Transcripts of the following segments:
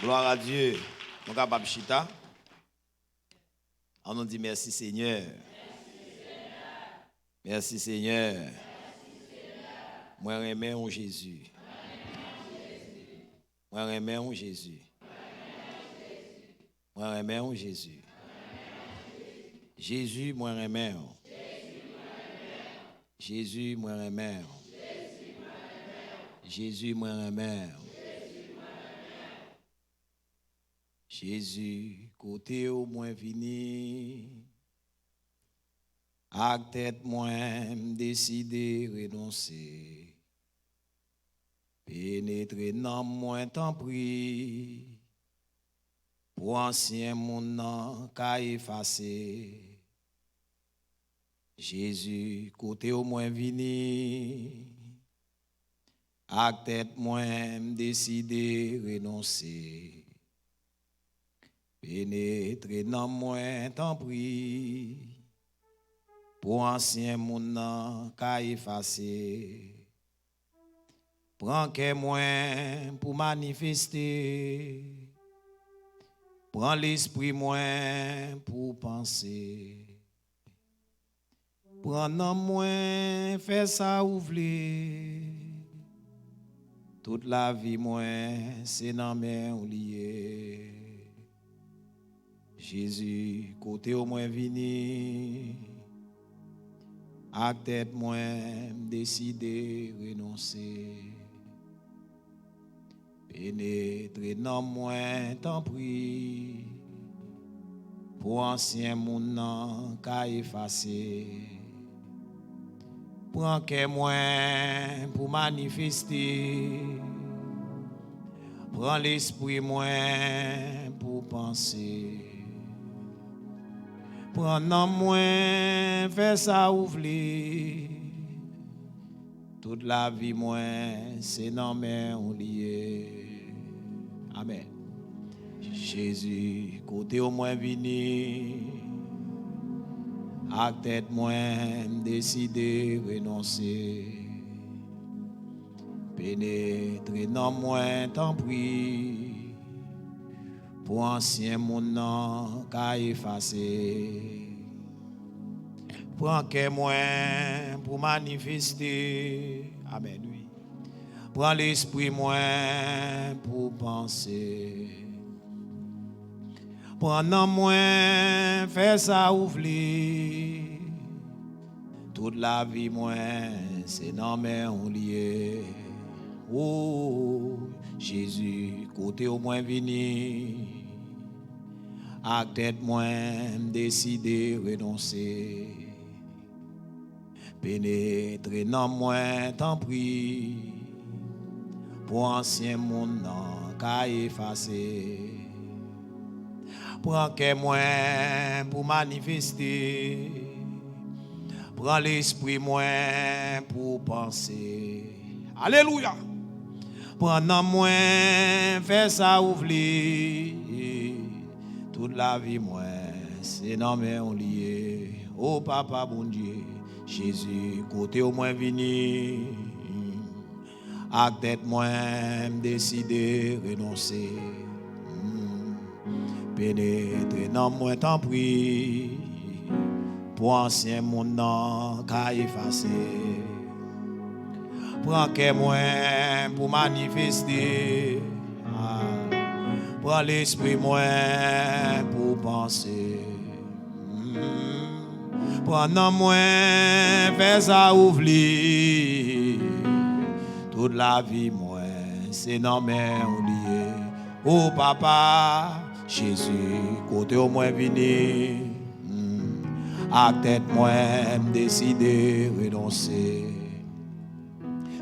Gloire à Dieu. Nous sommes chita. On nous dit merci Seigneur. Merci Seigneur. Moi remets en Jésus. Moi remets en Jésus. Moi remets en Jésus. Jésus, moi remets. Jésus, moi remets. Jésus, moi remets. Jésus, côté au moins vini, à tête moins décidé renoncer, pénétrer dans moins tant pris, pour ancien monde qu'à effacer. Jésus, côté au moins vini, à tête moins décidé renoncer. Pénétrer dans moins tant pris, pour ancien monde qu'à effacer. Prends que moins pour manifester, prends l'esprit moins pour penser. Prends dans moins, fais ça ouvrir. Toute la vie moins, c'est dans mes lié. Jésus, côté au moins vini, à tête moins décidé renoncer. Pénétrer dans moins tant pris, pour ancien monde qu'à effacer. Prends que moins pour manifester, prends l'esprit moins pour penser. Prends dans moins, fais ça ouvrir. Toute la vie moins, c'est dans mes lié. Amen. Jésus, côté au moins vini, à tête moins décidé renoncer. Pénétrer dans moins tant pris, pour ancien monde qu'à effacer. Prends que moins pour manifester. Amen, oui. Prends l'esprit moins pour penser. Prends dans moins, fais ça ouvrir. Toute la vie moins, c'est dans mes liés. Oh, Jésus, côté au moins vini, à tête moins décidé renoncer. Pénétrer dans moins tant pris, pour ancien monde qu'à effacer. Prends que moins pour manifester, prends l'esprit moins pour penser. Alléluia. Prends moins, fais ça ouvrir. Toute la vie moins, c'est dans mes lié. Oh papa bon Dieu, Jésus, côté au moins vini, à tête moins décidé renoncer. Pénétrer dans moins tant pris, pour ancien monde qu'à effacer. Prends que moins pour manifester, prends l'esprit moins pour penser. Prends dans moins, fais ça ouvrir. Toute la vie moins, c'est dans mes lié. Oh papa, Jésus, côté au moins vini, à tête moins décidé renoncer.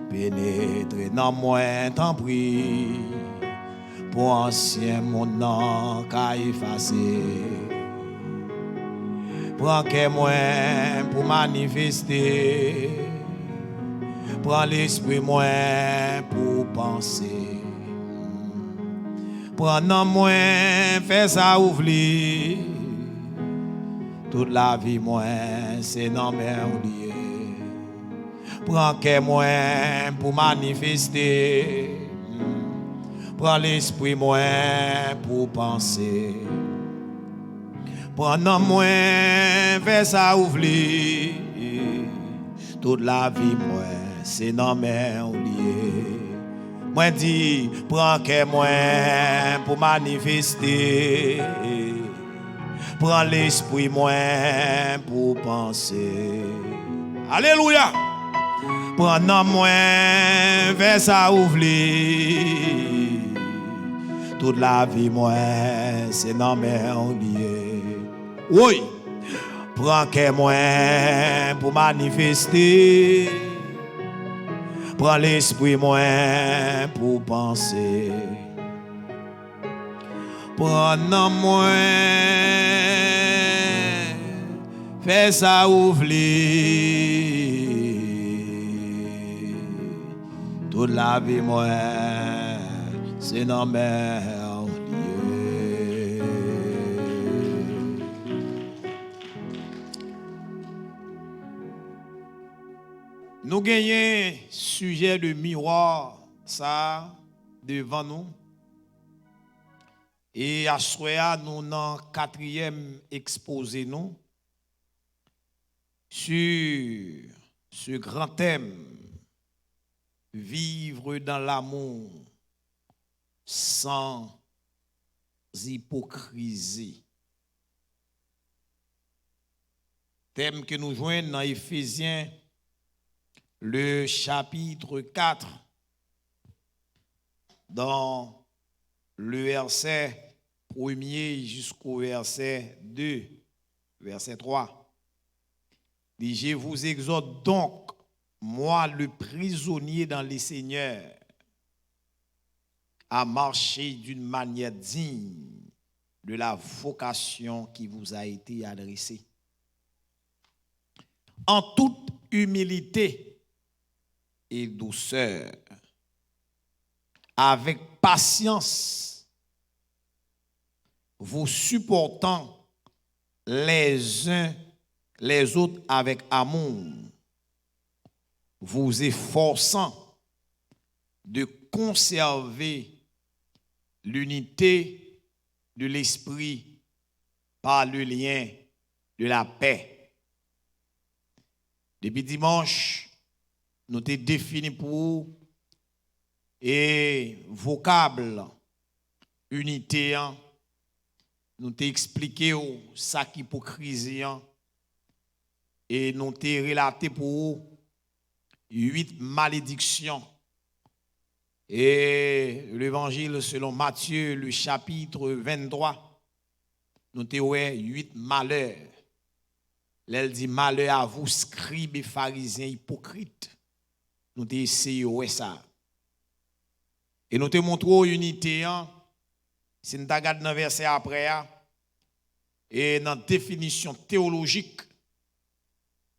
Pénétrer dans moins tant pris, pour ancien monde qu'à effacer. Prends que moins pour manifester, prends l'esprit moins pour penser. Prends dans moins, fais ça ouvrir. Toute la vie moins, c'est dans mes liés. Prends que moins pour manifester, Prends l'esprit moins pour penser. Prends moins vers ça ouvrir. Toute la vie moi c'est dans mes oubliés. Moi dis prends que moi pour manifester. Prends l'esprit moins pour penser. Alléluia. Prends moins vers ça ouvrir. Toute la vie moi c'est dans mes oubliés. Oui. Prends que moi pour manifester. Prends l'esprit moi pour penser. Prends moi, fais ça ouvrir. Toute la vie moi, c'est dans mes oubliés. Nous gagnons sujet de miroir, ça, devant nous. Et à ce soir, nous dans le 4e exposé nous sur ce grand thème, vivre dans l'amour sans hypocrisie. Thème que nous joignons dans Éphésiens, le chapitre 4, dans le verset 1er jusqu'au verset 2, verset 3. Dit, je vous exhorte donc, moi le prisonnier dans les seigneurs, à marcher d'une manière digne de la vocation qui vous a été adressée. En toute humilité et douceur, avec patience, vous supportant les uns les autres avec amour, vous efforçant de conserver l'unité de l'esprit par le lien de la paix. Depuis dimanche, nous avons défini pour vous et vocable unité, nous avons expliqué ça qu'hypocrisie et nous avons relaté pour vous 8 malédictions. Et l'évangile selon Matthieu, le chapitre 23, nous avons 8 malheurs. Elle dit malheur à vous, scribes et pharisiens hypocrites. Nous avons essayé de ça. Et nous avons montré l'unité. Si nous regardons dans le verset après, et dans la définition théologique,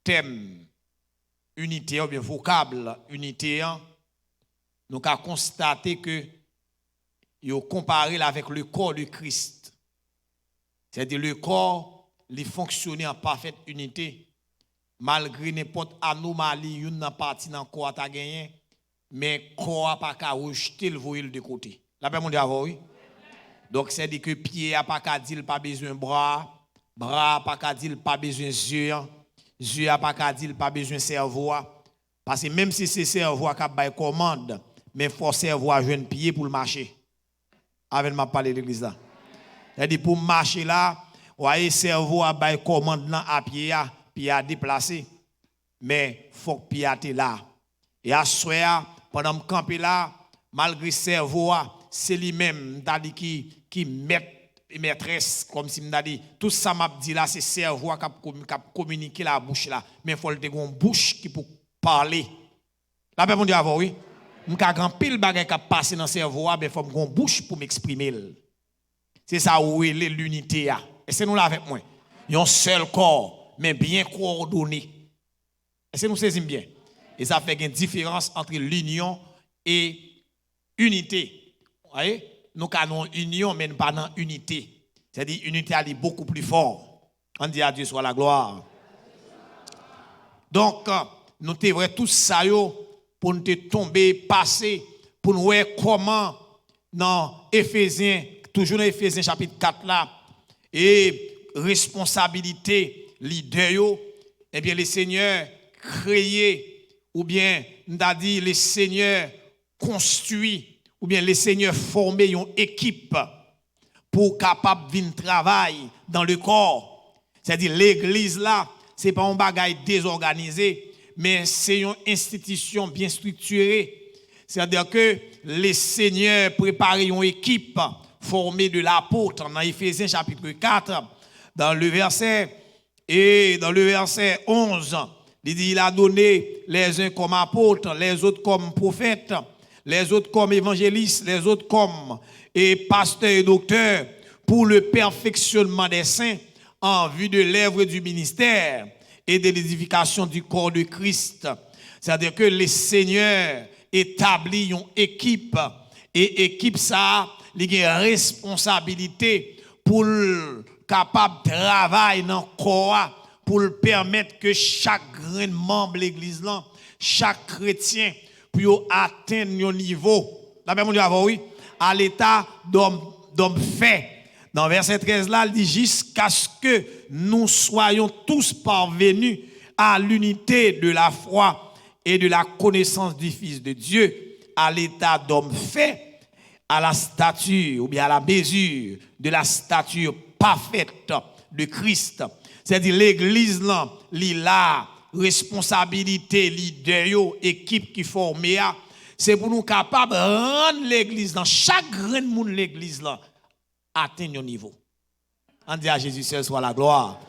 thème unité, ou bien vocable unité, nous avons constaté que nous avons comparé avec le corps de Christ. C'est-à-dire le corps, il fonctionne en parfaite unité. Malgré n'importe anomalie, une n'a parti dans le corps à gagner, mais le corps n'a pas qu'à rejeter le voile de côté. La paix, mon Dieu, oui. Donc, c'est-à-dire que pied n'a pas qu'à dire pas besoin de bras, bras n'a pas qu'à dire pas besoin de yeux, yeux n'a pas qu'à dire pas besoin de cerveau. Parce que même si c'est cerveau qui a commande, mais il faut cerveau à jouer un pied pour le marcher. Avec ma parler de l'église là. C'est-à-dire pour marcher là, voyez cerveau à bail commande à pied à déplacer. Mais faut que pied à là. Et à soir pendant que camper là, malgré cerveau c'est lui-même qui maîtresse comme si m'a dit tout ça m'a dit là c'est cerveau qui communiquer la bouche là, mais faut le une bouche qui pour parler. La paix mon Dieu avant oui. M'ka grand pile bagay qui passer dans cerveau mais faut une bouche pour m'exprimer. C'est ça où est l'unité. Et c'est nous là avec moi. Un seul corps, mais bien coordonné. Et c'est nous saisissons bien. Et ça fait une différence entre l'union et unité. Vous voyez? Nous avons union, mais pas dans unité. C'est-à-dire unité elle est beaucoup plus fort. On dit à Dieu soit la gloire. Donc, nous devons tout ça pour nous tomber, passer, pour nous voir comment dans Éphésiens, toujours dans Éphésiens chapitre 4 là, et responsabilité leader yo, eh bien les seigneurs créés ou bien n'a dit les seigneurs construits ou bien les seigneurs formés une équipe pour capable venir travailler dans le corps. C'est-à-dire l'église là, c'est pas un bagage désorganisé, mais c'est une institution bien structurée. C'est-à-dire que les seigneurs préparent une équipe formée de l'apôtre dans Éphésiens chapitre 4, dans le verset 11, il dit il a donné les uns comme apôtres, les autres comme prophètes, les autres comme évangélistes, les autres comme pasteurs et docteurs pour le perfectionnement des saints en vue de l'œuvre du ministère et de l'édification du corps de Christ. C'est-à-dire que les seigneurs établissent une équipe et équipe ça, il a une responsabilité pour capable de travailler dans le corps pour permettre que chaque membre de l'église, chaque chrétien, puisse atteindre un niveau. La même oui, à l'état d'homme fait. Dans verset 13 là, il dit jusqu'à ce que nous soyons tous parvenus à l'unité de la foi et de la connaissance du Fils de Dieu, à l'état d'homme fait, à la stature ou bien à la mesure de la stature parfaite de Christ. C'est-à-dire l'église là, la responsabilité leader équipe qui forme c'est pour nous capables de rendre l'église dans chaque grand monde l'église là atteindre un niveau. On dit à Jésus seul soit la gloire.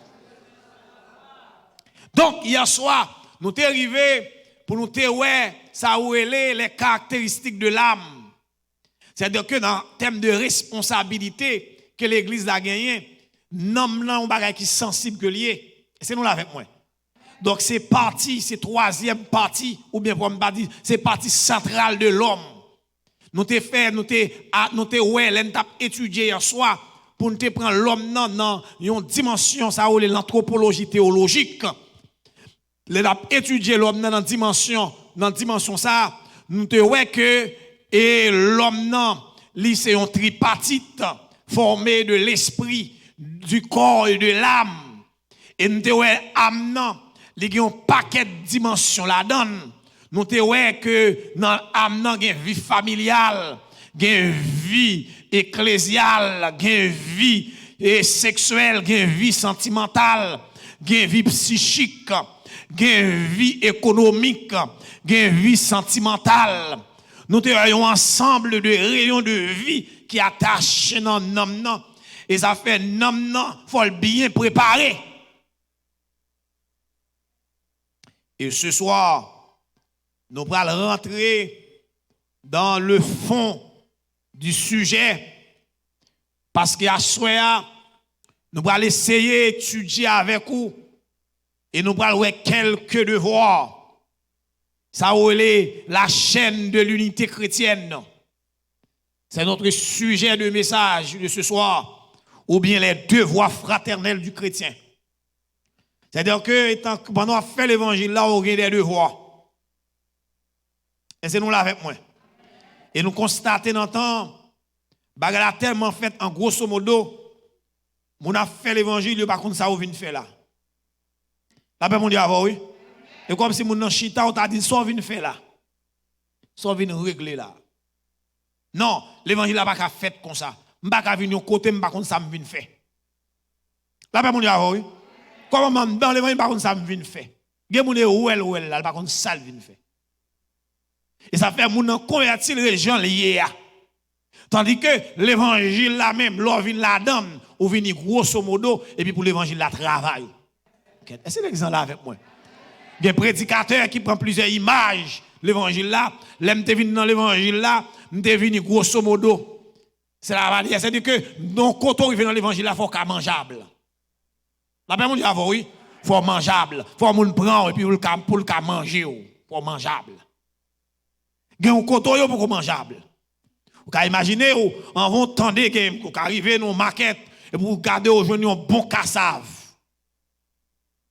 Donc hier soir, nous sommes arrivés pour nous dire ça où les caractéristiques de l'âme. C'est-à-dire que dans le thème de responsabilité que l'église a gagné, nous avons un bagage qui est sensible que lié. C'est nous là avec moi. Donc c'est partie, c'est troisième partie, ou bien pour me dire, c'est partie centrale de l'homme. Nous t'ai fait, nous t'ai étudié hier soir pour nous prendre l'homme dans une dimension, ça ou l'anthropologie théologique. Nous avons étudié l'homme dans dimension ça, nous te ouais que l'homme c'est un tripartite formé de l'esprit, du corps et de l'âme. Et nous te ouais âme il y a un paquet de dimensions là-dedans. Nous te ouais que dans l'âme il y a une vie familiale, il y a une vie ecclésiale, il y a une vie sexuelle, il y a une vie sentimentale, il y a une vie psychique, il y a une vie économique, il y a une vie sentimentale. Nous avons un ensemble de rayons de vie qui attachent dans l'homme. Et ça fait l'homme, il faut le bien préparer. Et ce soir, nous allons rentrer dans le fond du sujet. Parce qu'à ce soir, nous allons essayer d'étudier avec vous. Et nous allons voir quelques devoirs. Ça est la chaîne de l'unité chrétienne. C'est notre sujet de message de ce soir. Ou bien les devoirs fraternels du chrétien. C'est-à-dire que pendant qu'on fait l'évangile, là, on a des devoirs. Et c'est nous là avec moi. Et nous constatons dans le temps, bagarre a tellement fait en grosso modo, on a fait l'évangile, par contre, ça on vient faire là. La paix, mon Dieu, oui. Et comme si mon chita, on t'a dit, ça on vient faire là. Ça on vient régler là. Non, l'évangile n'a pas fait comme ça. Je ne vais pas venir au côté, je ne vais pas ça me vient faire. La paix, mon Dieu, oui. Comment dans l'évangile, par contre, ça me vient faire. Il y a des gens qui là, par contre, ça vient faire. Et ça fait mon convertir les gens liés. Tandis que l'évangile là même, l'on vient là-dedans, ou vient grosso modo, et puis pour l'évangile là, travail. Est-ce que l'exemple là avec moi? Il y a des prédicateurs qui prennent plusieurs images, l'évangile là, l'aime te venir dans l'évangile là, m'te venir grosso modo. C'est la manière, c'est-à-dire que, donc, quand on arrive dans l'évangile là, il faut qu'on mangeable. La paix, mon Dieu, oui, il faut mangeable. Il faut qu'on prenne et puis pour le manger. Il faut mangeable. Il y a un coton pour mangeable. Vous pouvez imaginer, on va entendre que vous arrivez dans une maquette et vous regardez aujourd'hui un bon cassave.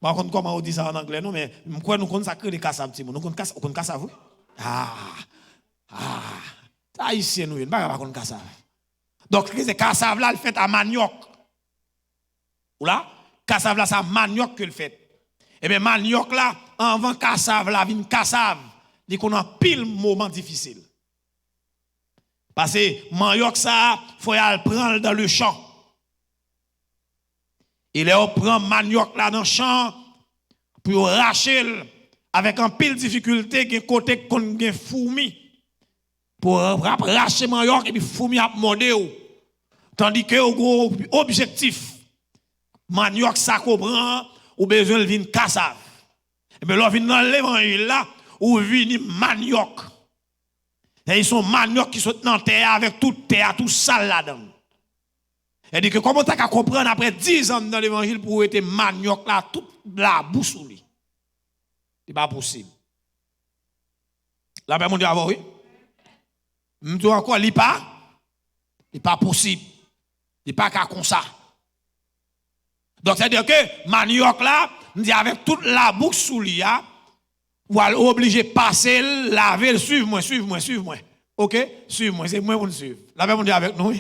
Par contre, comment on dit ça en anglais, non, mais pourquoi nous consacrons les cassaves, nous connaissons cassave, oui? Ça Haïtien nous, pas contre cassave. Donc c'est cassave là, le fait à manioc. Ou là, cassave là, c'est manioc que le fait. Et bien manioc là, avant cassave là, vient cassave, dit qu'on a pile moment difficile. Parce que manioc ça, faut y aller prendre dans le champ. Et là, on prend manioc là dans le champ pour racher avec un pile difficulté qui côté qu'on gen fourmi pour racher manioc et puis fourmi a mordé tandis que au gros objectif manioc ça comprend ou besoin de vin cassave et bien là vinn dans l'évangile là ou vini manioc et ils sont manioc qui sont dans terre avec toute terre tout sale là-dedans. Et dit que comment tu as comprendre après 10 ans dans l'évangile pour être manioc là toute la bouche sous lui. C'est pas possible. La paix mon Dieu avant oui. M'dou encore il pas possible. Il pas comme ça. Donc c'est à dire que manioc là, dit avec toute la bouche sous lui ou obligé passer laver suivre-moi. OK? Suivre-moi, c'est moi pour nous suivre. La paix mon Dieu avec nous.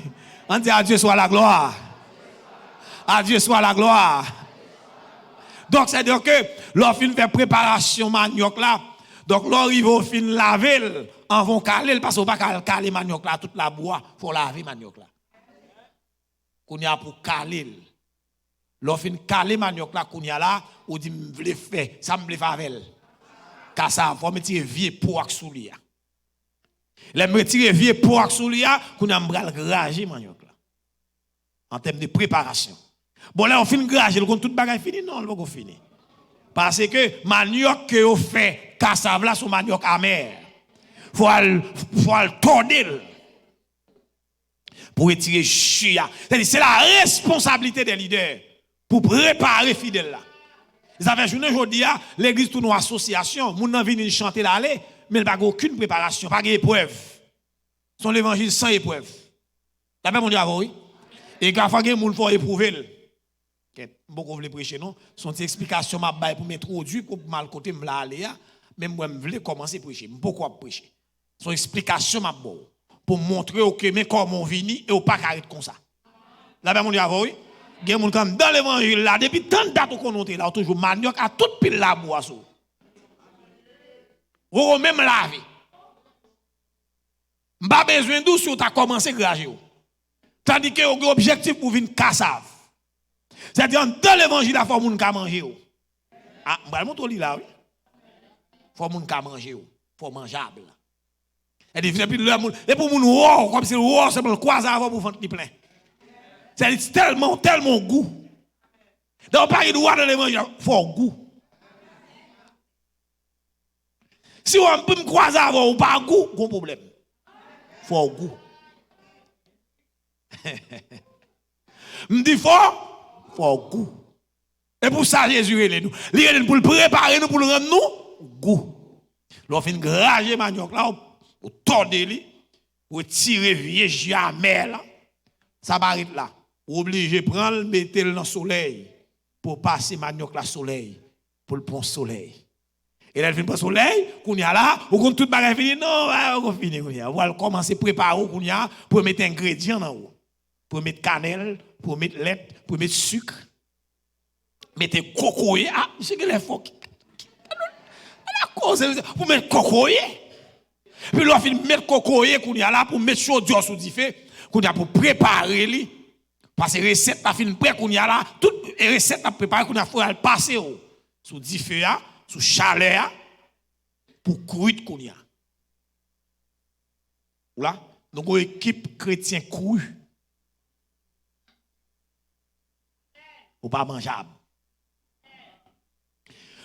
On dit à Dieu soit la gloire. À Dieu soit la gloire. Donc, c'est-à-dire que l'on fin fait préparation manioc là. Donc, l'on il va fin laver, on va caler, parce qu'on va pas caler manioc là, toute la bois, il faut laver manioc là. Qu'on y a pour caler. L'on fin caler manioc là, qu'on y a là, ou dit, m'vle faire, ça m'vle favel. Car ça, faut me tirer vieux pour sous lui. Les me tirer vieux pour sous lui, qu'on y a m'bral grager manioc là. En termes de préparation. Bon là on finit grager, le compte toute bagaille fini non, le pas fini. Parce que manioc que on fait cassave là son manioc amer. Faut le tordre pour retirer chia. C'est la responsabilité des leaders pour préparer fidèles là. Ils avaient journée aujourd'hui l'église tout nos association, moun nan vinn chanter là aller, mais pas aucune préparation, pas d'épreuve. Son l'évangile sans épreuve. La même on dit oui. Et quand il faut éprouver. Beaucoup voulez prêcher non, son explication m'a bail pour m'introduire pour mal côté me la aller même moi me voulais commencer à prêcher, pourquoi prêcher. Son explication m'a bon pour montrer OK mais comment on vini et au pas arrêter comme ça. La même on dit oui. Gen moun comme dans l'évangile là depuis tant de dates qu'on noté là toujours manioc à toute pile la boisson. Ou même laver. M'pas besoin d'où si tu as commencé grager. Tandis que au objectif pour venir cassave. C'est-à-dire dans l'évangile il faut moun ka manger. Ah, m'ba montrer là oui. Faut moun ka manger. Faut mangeable. Et puis et pour moun wow comme si wow c'est bon croiser avant pour ventre plein. C'est tellement goût. Donc pas il doit dans l'évangile faut goût. Si on peut me croiser avant ou pas goût, gros problème. Faut goût. Me dit faut goût. Et pour ça Jésus il nous. Il pour le préparer nous pour le rendre nous goût. L'on fin grager manioc là ou tordre li ou tirer vieux jamais là. Ça m'arrête là. Obligé prendre mettre dans le soleil pour passer manioc la soleil pour le prendre soleil. Et là il vient prendre soleil, qu'on y a là, ou qu'on tout bagage fini non, on fini qu'on y a. On va commencer préparer qu'on y a pour mettre ingrédients dans haut. Pour mettre cannelle, pour mettre lait, pour mettre sucre. Mettez cocoyer, c'est que les faut pour mettre cocoyer. Puis là fin mettre cocoyer qu'on y a là pour mettre chaud sous du feu, qu'on y a pour préparer lui. Parce que recette a fin prêt qu'on y a là, toute recette a préparé qu'on a faut passer sous du feu sous chaleur pour cuire qu'on y a. Là, donc une équipe chrétien cru. Ou pas mangeable.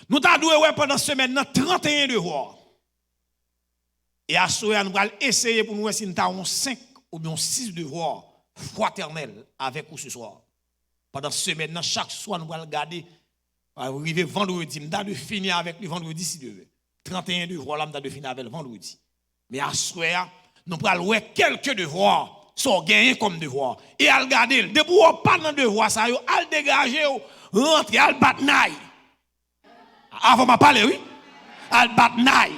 Nous t'avons doué pendant semaine 31 devoirs. Et à ce moment nous allons essayer pour nous si nous avons 5 ou bien 6 devoirs fraternels avec vous ce soir. Pendant semaine chaque soir nous allons regarder arriver vendredi, nous allons finir avec le vendredi si Dieu veut. 31 devoirs là nous allons finir avec le vendredi. Mais à ce moment nous allons voir quelques devoirs sont gagnés comme devoirs. Et à regarder, depuis qu'on pas dans devoir ça yo, à dégager, rentrer, à battre naï. Avant m'a parlé oui, à battre naï.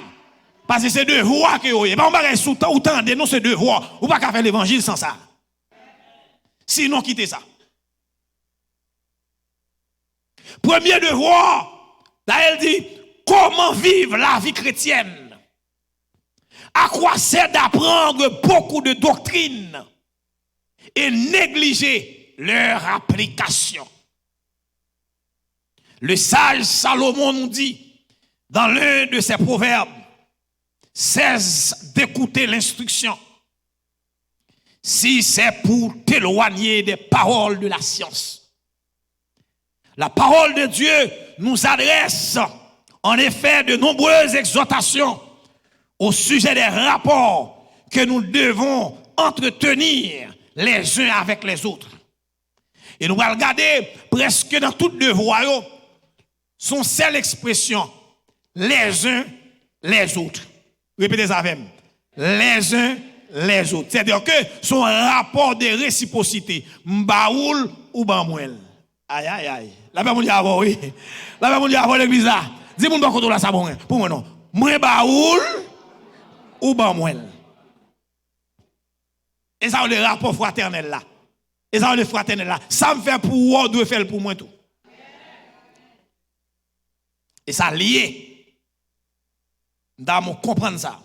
Parce que c'est deux voies que vous avez. Pas on va sous temps ou temps, non, c'est deux voies. Ou pas qu'à faire l'évangile sans ça. Sinon, quittez ça. Premier devoir, là, elle dit, comment vivre la vie chrétienne? À quoi c'est d'apprendre beaucoup de doctrines et négliger leur application? Le sage Salomon nous dit, dans l'un de ses proverbes, cesse d'écouter l'instruction si c'est pour t'éloigner des paroles de la science. La parole de Dieu nous adresse en effet de nombreuses exhortations au sujet des rapports que nous devons entretenir les uns avec les autres. Et nous allons regarder presque dans toutes les voies, son seule expression, les uns les autres. Répétez ça avec moi. Les uns les autres. C'est-à-dire que son rapport de réciprocité, m'baoul ou bamouel. Aïe, aïe, aïe. La paix, mon Dieu, avant, oui. La paix, mon Dieu, avant l'église là. Dis-moi, bon, là, ça, bon, pour moi, non. Moi, baoul ou bamouel. Et ça, le rapport fraternel là. Et ça, le fraternel là. Ça me fait pour vous, doit faire pour moi tout. Et ça lié. Nous comprendre ça.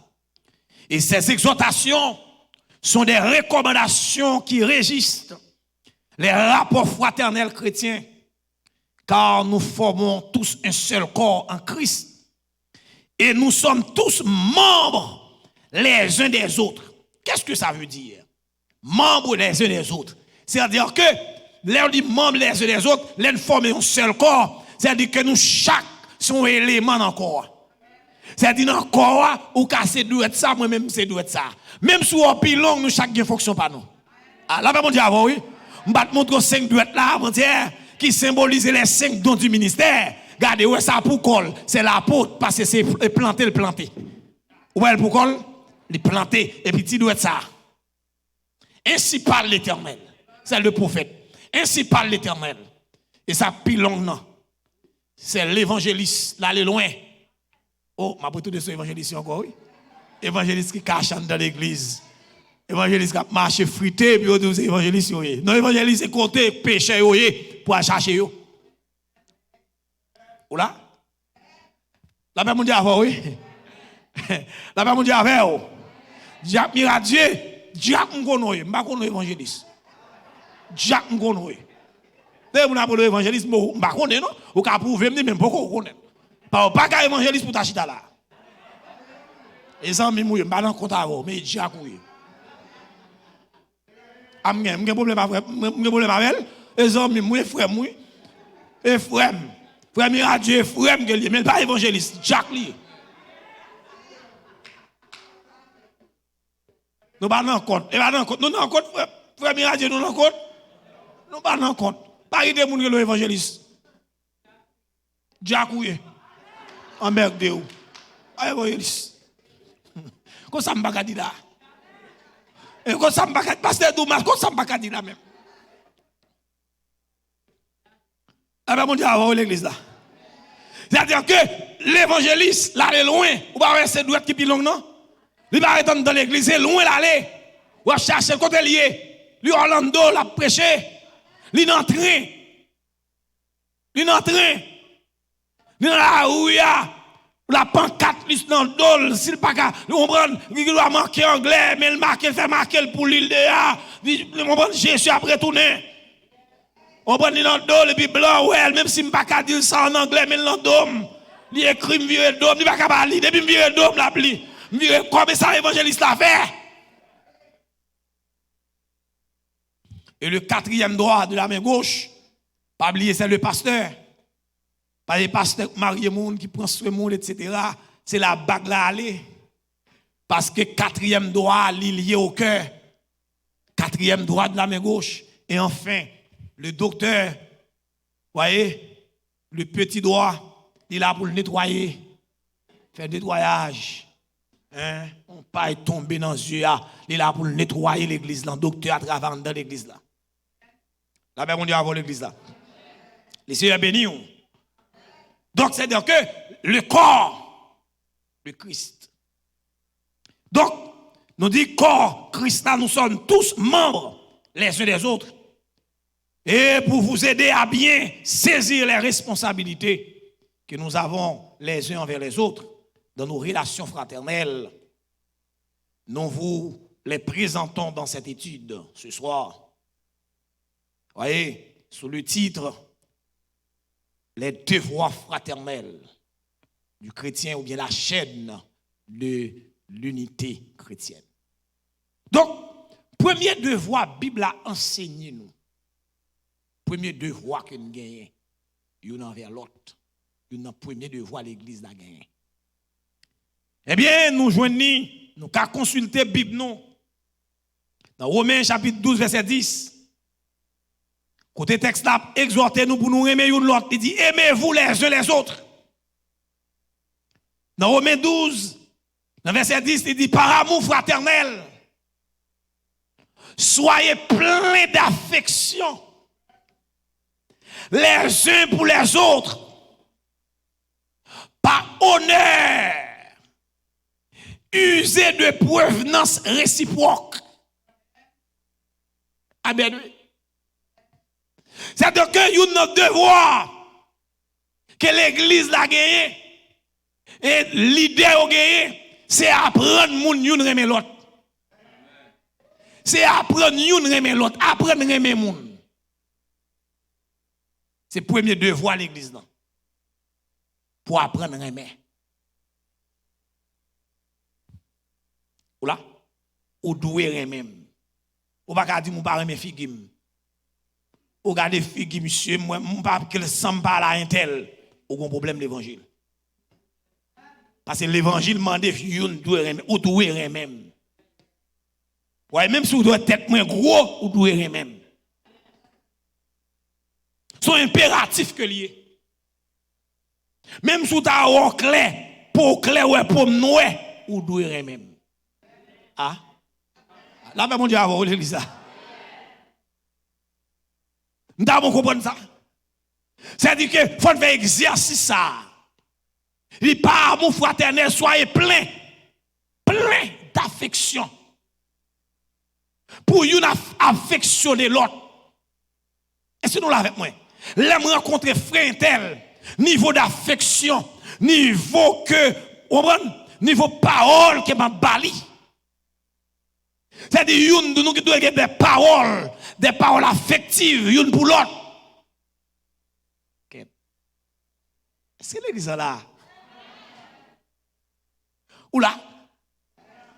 Et ces exhortations sont des recommandations qui régissent les rapports fraternels chrétiens, car nous formons tous un seul corps en Christ. Et nous sommes tous membres les uns des autres. Qu'est-ce que ça veut dire? Membres les uns des autres. C'est-à-dire que, là on dit membres les uns des autres, là nous formons un seul corps. C'est-à-dire que nous, chaque, sont éléments dans le corps. C'est-à-dire dans le corps, ou casser doit être ça, moi-même c'est doit être ça. Même si on pile long, nous, chaque bien fonction pas nous. Ah, là, mon Dieu, avant, oui. Je vais te montrer 5 doigts là, avant-hier, qui symbolisent les 5 dons du ministère. Regardez, où est ça pour col? C'est l'apôtre, parce que c'est planter le planter. Où est le pour col? Le planter, et puis tu dois être ça. Ainsi parle l'Éternel. C'est le prophète. Ainsi parle l'Éternel. Et ça pile long, non. C'est l'évangéliste, là, est loin. Oh, ma de ce évangéliste encore, oui. Évangéliste qui cache dans l'église. Évangéliste qui a marché frité, puis on dit évangéliste, oui. Non, évangéliste, c'est compter péché, oui, pour chercher, oui. Ou là? La paix, mon Dieu, oui. La paix, mon Dieu, oui. Jacques Miradier, Jacques Mgonoye, je ne sais pas évangéliste. Jacques Mgonoye. Dès que vous avez l'évangéliste, je ne sais pas, non? Vous pouvez prouver, même pas vous connaissez. Pas qu'un évangéliste pour t'acheter là. Et ça, je ne sais pas compte avant, mais Jacques, oui. Je n'ai pas de problème avec elle. Et ça, je frère, moi. Et frère, frère Miradier, frère, mais pas évangéliste, Jacques, lui. Nous ne sommes pas en compte. Nous sommes en compte, frère Miradier, nous sommes en compte. Nous ne sommes pas en compte. Pas de monde qui est l'évangéliste. Jacques, oui. En merde de où? Évangéliste. Comment ça m'a dit là? Et comment ça m'a dit là? Pasteur Doumas, comment ça m'a dit là même? Ah ben mon Dieu, avant l'église là. C'est-à-dire que l'évangéliste, là, est loin. Ou pas avoir ses douettes qui pilent non? Il va être dans l'église, c'est loin l'aller. Ou va chercher le côté lié. Lui, Orlando, l'a prêché. Lui, dans le train. Lui, dans le train. Lui, dans la rue, la pancarte, lui, dans le dos. S'il pas qu'à, il doit marquer anglais, mais il fait marquer pour l'île de là. Il comprend, Jésus a retourné. On prend dans le dos, et puis blanc, ouais, même si je ne pas qu'à dire ça en anglais, mais dans le dos. Il écrit, il vire le dos, il ne pas qu'à parler. Depuis il vire le dos, il l'a pli. Comme ça, l'évangéliste l'a fait. Et le 4e droit de la main gauche, pas oublier, c'est le pasteur. Pas le pasteur marié monde qui prend soin monde, etc. C'est la bague là aller. Parce que 4e droit lié au cœur. 4e droit de la main gauche. Et enfin, le docteur, voyez, le petit doigt, il est là pour le nettoyer. Faire nettoyage. Hein? On pas tomber dans les yeux. Il est là pour nettoyer l'église. Le docteur à travers dans l'église là. Là, ben, on dit avant l'église là. Les Seigneurs bénis. Donc, c'est-à-dire que le corps de Christ Donc, nous dit corps Christ, nous sommes tous membres les uns des autres. Et pour vous aider à bien saisir les responsabilités que nous avons les uns envers les autres dans nos relations fraternelles, nous vous les présentons dans cette étude ce soir. Voyez, sous le titre les devoirs fraternels du chrétien ou bien la chaîne de l'unité chrétienne. Donc, premier devoir, Bible a enseigné nous. Premier devoir que nous gagnons, l'un envers l'autre. Un premier devoir l'église a gagné. Eh bien, nous joignons, nous avons consulté la Bible nous. Dans Romains chapitre 12, verset 10. Côté texte là, exhortez-nous pour nous aimer l'autre. Il dit, aimez-vous les uns les autres. Dans Romains 12, dans verset 10, il dit, par amour fraternel, soyez pleins d'affection les uns pour les autres, par honneur, usez de prévenance réciproque. Amen. C'est-à-dire que y a un devoir que l'église a gagné et l'idée a gagné, c'est apprendre moun yon reme l'autre. C'est apprendre yon reme l'autre, apprendre reme moun. C'est le premier devoir de l'église là. Pour apprendre reme. Ou là, ou doué reme. Ou pas dire mon pas reme figim. Ou regardez figim monsieur, moi pas que semble pas la intel, ou un problème l'évangile. Parce que l'évangile demande yon doué reme, ou doué reme. Ouais, même si vous doit être moins gros, ou doué reme. Sont impératifs que lié. Même si vous avez clair, pour clair ou pour noir, ou doué même. Ah? Là, mon Dieu, avant l'église. Nous devons comprendre ça. C'est-à-dire qu'il faut faire exercice ça. Il par mon fraternel, soyez plein d'affection. Pour vous affectionner l'autre. Est-ce que nous l'avons avec moi? L'aime rencontrer frère tel, niveau d'affection, niveau parole que m'a bali. C'est-à-dire une de nous qui doit avoir des paroles affectives, une pour l'autre. Okay. Est-ce que l'église est là? Ou là?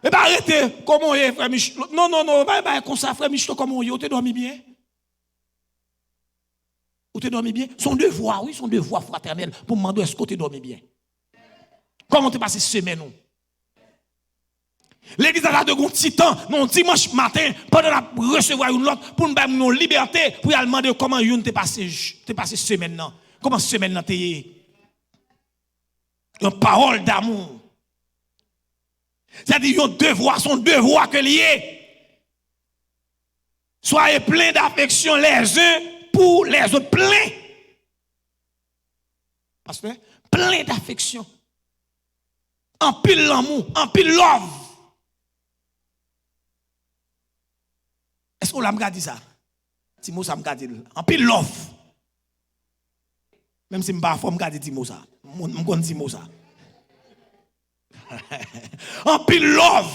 Et bien arrêtez, comment est frère Michel? Non, pas comme ça, frère Michel, comment est? Vous te dormi bien? Vous te dormi bien? Son devoir, oui, son devoir fraternel pour me demander est-ce que tu te dormi bien? Comment tu passé semaine? L'église a de un petit temps, non, dimanche matin, pendant la recevoir une autre, pour nous donner une liberté, pour lui demander comment une t'es passé semaine là. Comment semaine là t'es une parole d'amour. C'est-à-dire un devoir, son devoir que lié. Soyez pleins d'affection les uns pour les autres, pleins. Parce que plein d'affection. En pile l'amour, en pile love. Est-ce qu'on l'a dit ça? Timo ça m'a dit en pile love. Même si je ne pas fort me dit Timo ça. Je connais Timo ça. En pile love.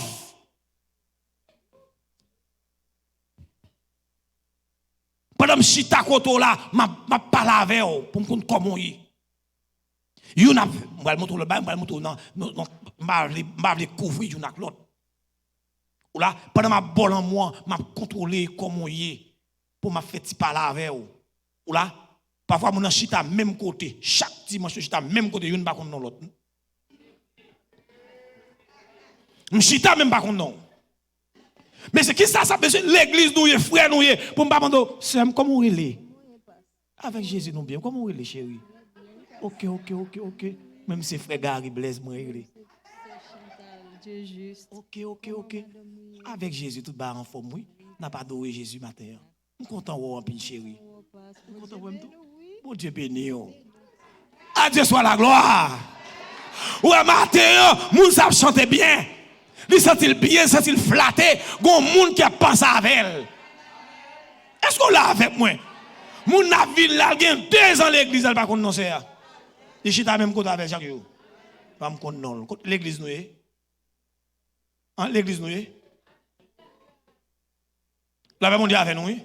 Pendant que je suis à côté là, je parle avec vous pour me comprendre comment il est. Je vais montrer le bain, je vais montrer couvrir une avec l'autre. Ou là, pendant ma bol en moi, je contrôler comment il est pour me faire parler avec vous. Ou là, parfois, je suis à même côté. Chaque dimanche, je suis à même côté, je ne suis pas contre l'autre. Je suis à même pas contre non. Mais c'est qui ça besoin l'église nous, frère nous, pour me demander, c'est comment on est avec Jésus nous bien, comment on est chérie? Ok. Même si frère Gary Blaise moi il est. Dieu juste. Ok. Avec Jésus tout bas en forme oui. N'a pas adoré Jésus matin. Je suis content de voir chérie. Je suis content de voir tout. Bon Dieu béni. À Dieu soit la gloire. Ouais matin, moun savent chanter bien. Il sent-il bien, sent-il flatté, gon monde qui a pensé avec elle. Est-ce qu'on l'a avec moi? Moun n'a ville là, il 2 ans l'église, elle pas connaît non c'est. Il chita même côté avec chaque jour. Pas me connaît non. L'église nous est. Hein, l'église nous est. La même on dit avec nous.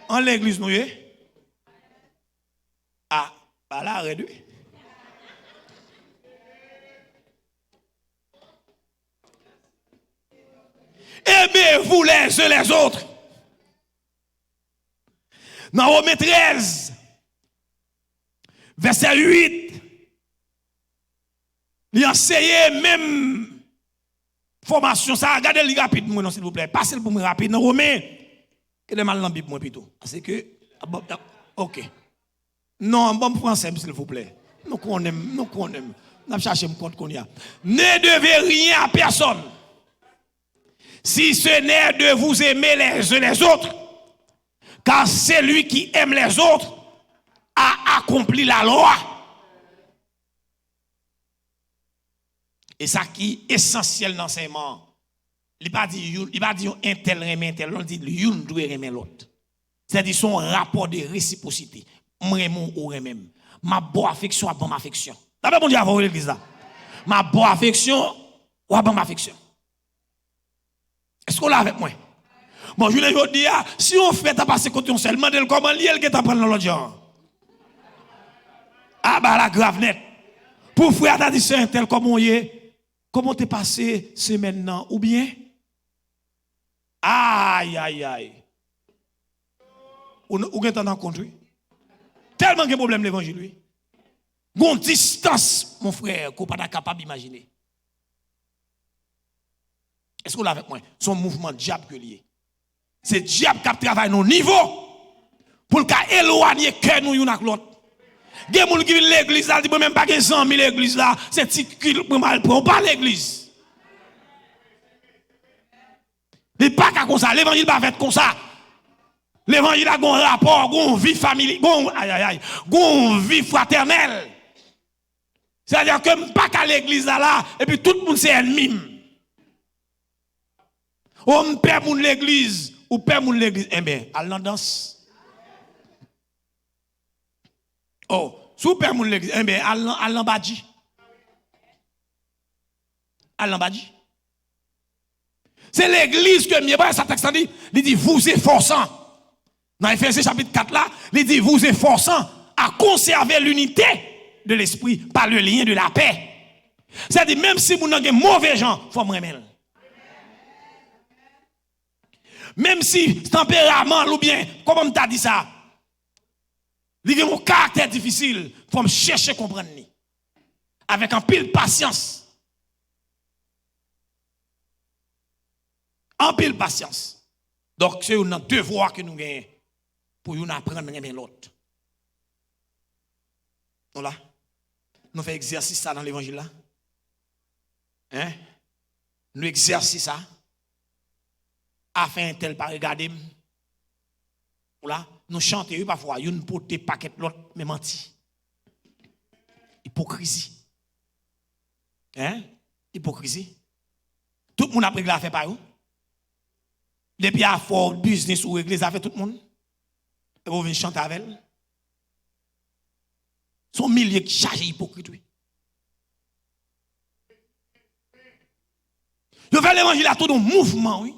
En l'église nous est. Ah, bah là réduit. Aimez-vous les uns les autres. Dans Romains 13, verset 8, il enseigne même formation. Ça, regardez-le rapide, moi, s'il vous plaît. Passez-le pour moi rapide. Dans Romains, que de mal dans la Bible, moi, plutôt. C'est que, ok. Non, en bon français, s'il vous plaît. Nous connaissons, nous connaissons. Nous cherchons un compte qu'on y a. Ne devez rien à personne, si ce n'est de vous aimer les uns les autres. Car celui qui aime les autres a accompli la loi. Et ça qui est essentiel dans l'enseignement. Il ne dit pas un tel remet un tel, il dit un doit remet l'autre. C'est-à-dire son rapport de réciprocité. Moi ou même. Ma bonne affection a bonne affection. D'abord mon Dieu avant l'église là. Ma bonne affection ou a bonne affection. Est-ce qu'on l'a avec moi? Bon, je veux dire, si on fait ta passer côté on seulement demande comment lier que t'apprend dans l'autre genre. Ah bah la grave net. Pour frère t'as dit c'est un tel comment y est. Comment t'es passé semaine nan ou bien? Aïe aïe aïe. Ou gen t'en compte oui. Tellement de problème l'évangile lui. Gon distance mon frère qu'on pas capable d'imaginer. Est-ce qu'on l'a avec moi? Son mouvement diable que lié. C'est diable qui travaille nos niveaux pour éloigner que nous une avec l'autre. Des gens qui viennent l'église là, disent même pas 100 000 l'église là, c'est petit pour mal prend pas l'église. Mais pas comme ça, l'évangile pas fait comme ça. L'évangile a un rapport, une vie familiale, une vie fraternelle. C'est-à-dire que pas qu'à l'église là et puis tout le monde c'est ennemi. On perd mon l'église. Ou père moun l'église, eh bien, à la danse. Oh, sous père moun l'église, eh bien, à l'ambadji. À l'ambadji. C'est l'église que mieux, ça texte dit, il dit vous efforçant. Dans Ephésiens chapitre 4 là, il dit vous efforçant à conserver l'unité de l'esprit par le lien de la paix. C'est-à-dire même si vous avez mauvais gens, il faut me remettre. Même si tempérament ou bien, comment tu as dit ça, il y a un caractère difficile, il faut me chercher à comprendre. Avec un pile patience. En pile patience. Donc, c'est un devoir que nous avons pour nous apprendre à aimer l'autre. Voilà. Nous faisons exercice ça dans l'évangile là. Hein? Nous exerçons ça. Afin tel pas regarder. Voilà, nous chantons parfois, une porte paquet l'autre mais menti. Hypocrisie. Hein? Hypocrisie. Tout le monde a pris la fait par où? Depuis à fort business ou église a fait tout le monde. Et vous venez chanter avec elle. Son milieu qui charge hypocrite. Oui. Je vais l'évangile à tout un mouvement, oui.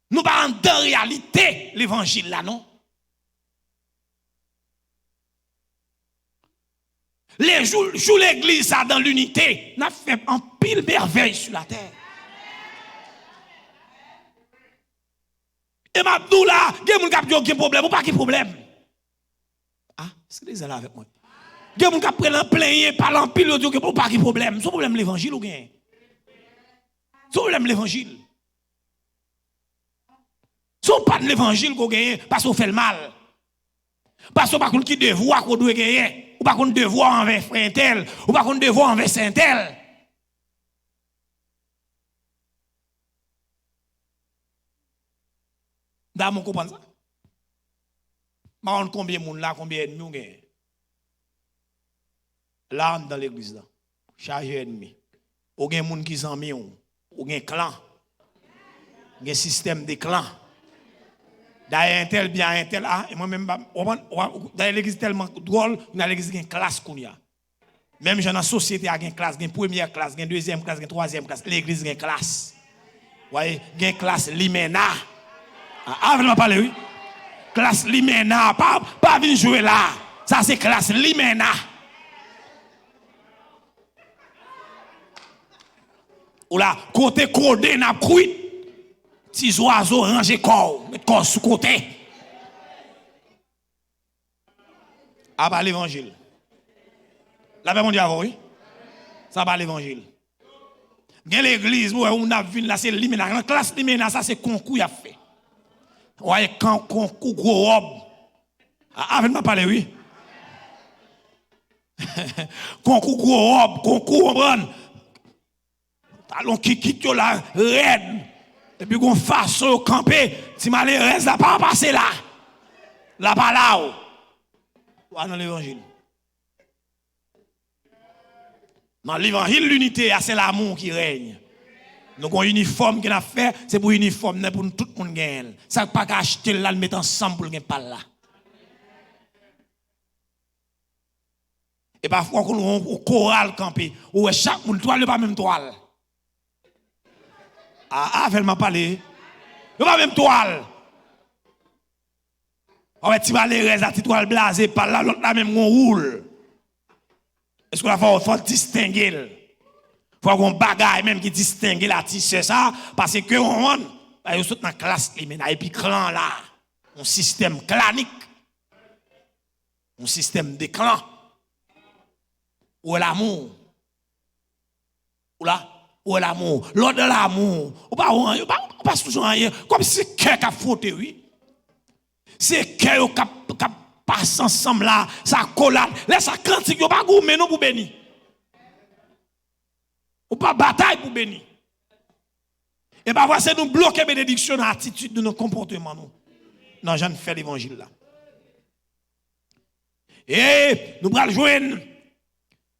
Nous pas en réalité l'évangile là, non? Les jours l'église ça dans l'unité, n'a fait un pile merveille sur la terre. Et Mabdou là, il y a des gens qui ont problème ou pas qui problème? Ah, c'est les là avec moi. Il y a des gens qui prennent plein par l'empile ou pas qui problème? Son problème l'évangile ou bien? Son problème l'évangile. Son pas de l'évangile qu'on gagne parce qu'on fait le mal. Parce qu'on pas qu'on qui devoir qu'on doit gagner, ou pas qu'on devoir envers frère tel, ou pas qu'on devoir envers saint tel. D'accord, vous comprenez ça? Mais combien de monde là, combien d'ennemis on gagne? Là, dans l'église là, chargé ennemi. Ou gen moun qui s'en ou gen clan. Gen système de clan. D'ailleurs, un tel bien, un tel A, et moi-même, d'ailleurs, l'église tellement drôle, dans l'église, il y a une classe qu'on y a. Même dans la société, il y a une classe, il y a une première classe, il y a une deuxième classe, il y a une troisième classe. L'église, il y a une classe. Vous voyez, il y a une classe Limena. Ah, vous parlez, oui? Classe Limena, pas venir jouer là. Ça, c'est classe Limena. Ou là, côté codé, n'a pas cuit. Petits oiseaux rangés corps, mettre corps sous côté. Ah bah l'évangile. La paix mon Dieu, oui. Ça va l'évangile. Gen l'église, où on a vu là, c'est Limena. La classe Limena, ça c'est concours a fait. Ouais, concours gros robe. Ah, vous m'a parlé, oui. Concours gros robe, concours, on talon qui quitte là, raide. Et puis qu'on fasse au camper, si malheureux reste là, pas passer là. Là, pas là. Dans l'évangile. Dans l'évangile, l'unité, c'est l'amour qui règne. Donc, un uniforme qu'il a fait, c'est pour uniforme, pour tout le monde gagne. Ça ne pas acheter là, le mettre ensemble pour le pas là. Et parfois, on a un choral campé, où chaque monde toile, pas même toile. Ah, elle m'a parlé. Il pas même toile. On va tirer les restes, toile blasée, par là, l'autre là même, on roule. Est-ce qu'on faut distinguer? Il faut qu'on bagaille même qui distingue la tisse ça, parce que on est dans la classe, et puis clan là, un système clanique, un système de clan. Où est l'amour? Où est l'amour? L'autre de l'amour. Ou pas toujours rien. Comme si c'est cœur qui a frotté, oui. C'est cœur qui passe ensemble là, ça collade. Là, ça cantique, ou pas gourmet non pour bénir. Ou pas bataille pour bénir. Et parfois, c'est nous bloquer bénédiction dans l'attitude de nos comportements. Non, j'en fais l'évangile là. Et nous allons joindre.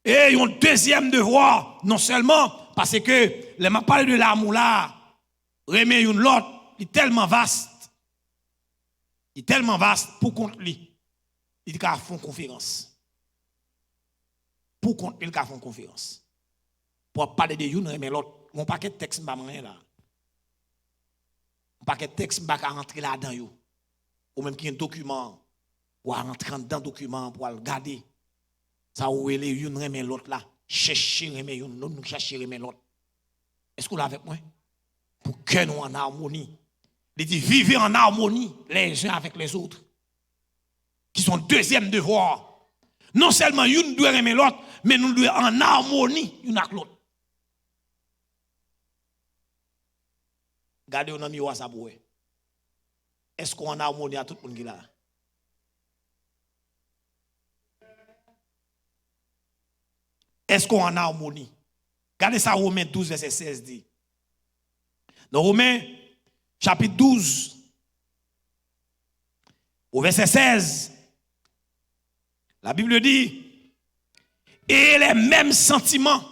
Et ils ont un deuxième devoir, non seulement parce que les m'a parlé de l'amour là, remet une l'autre, il est tellement vaste. Il est tellement vaste pour contre lui. Il dit qu'il a fait une conférence. Pour contre lui, il a fait une conférence. Pour parler de une, remet l'autre. Mon paquet de texte m'a rien là. Mon paquet de texte m'a rentrer là-dedans yo. Ou même qu'il y a un document, ou à rentrer dans le document pour le garder. Ça où est une remet l'autre là. Chercher remet une, nous chercher remet l'autre. Est-ce que vous l'avez avec moi? Pour que nous en harmonie. Il dit vivre en harmonie les uns avec les autres. Qui sont deuxième devoir. Non seulement une doit remet l'autre, mais nous devons en harmonie une avec l'autre. Regardez, on a mis ça pour vous. Est-ce qu'on en harmonie à tout le monde qui est là? Est-ce qu'on en harmonie? Regardez ça, Romains 12, verset 16 dit. Dans Romains, chapitre 12, au verset 16, la Bible dit, et les mêmes sentiments,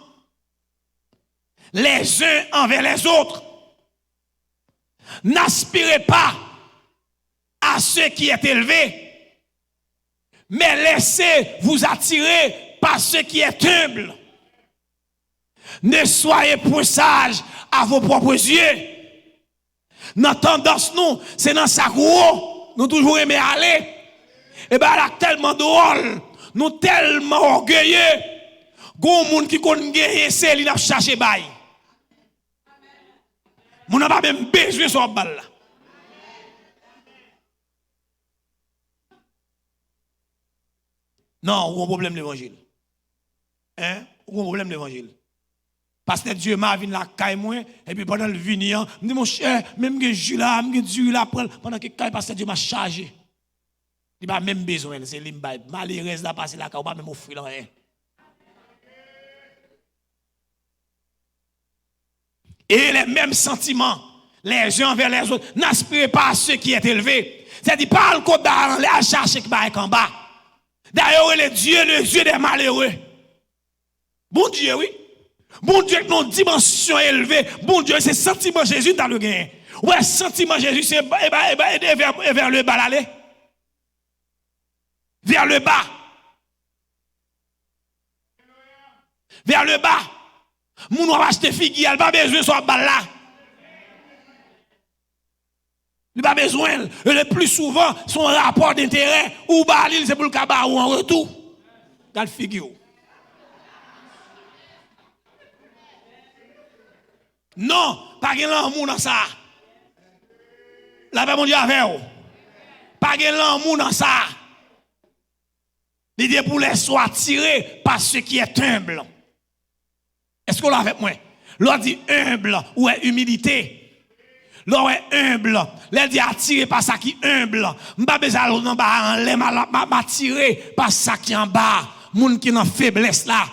les uns envers les autres, n'aspirez pas à ce qui est élevé, mais laissez vous attirer par ce qui est humble. Ne soyez point sages à vos propres yeux. Notre tendance, nous, c'est dans sa roue, nous toujours aimer aller. Et bien, là, tellement drôle, nous tellement orgueilleux, gon moun qui connaît gagner, c'est lui n'a cherché bail. Moun n'a pas même besoin de son balle là. Non, on a un problème l'évangile. Hein? On a un problème l'évangile. Parce que Dieu m'a vu la caille moi et puis pendant le venir, me dit mon cher, même que je là, même que Dieu là pendant que caille parce que Dieu m'a chargé. Il n'a pas même besoin, c'est l'imbaye. Malheureuse là passer la caille, pas même offrir rien. Et les mêmes sentiments, les uns envers les autres, n'aspirez pas à ce qui est élevé. C'est-à-dire, pas le côté d'argent, à chercher qui va être en bas. D'ailleurs, le Dieu des malheureux. Bon Dieu, oui. Bon Dieu, avec une dimension élevée. Bon Dieu, c'est sentiment Jésus dans le gain. Ouais, sentiment Jésus, c'est vers le bas l'aller. Vers le bas. Vers le bas. Moun va acheter figues, il n'a pas besoin de soit bas là. Il n'a pas besoin. Le plus souvent, son rapport d'intérêt, ou bas c'est pour le cabas ou en retour. Dans le figure. Non, pas de l'amour dans ça. La paix mon Dieu avec vous. Pas de l'amour dans ça. L'idée pour les soit attirés par ce qui est humble. Est-ce qu'on l'a avec moi? L'on dit humble ou est humilité. L'on est humble. L'on dit attiré par ça qui est humble. M'pas besoin en bas, m'attiré par ça qui est en bas. Moun qui n'a faiblesse là.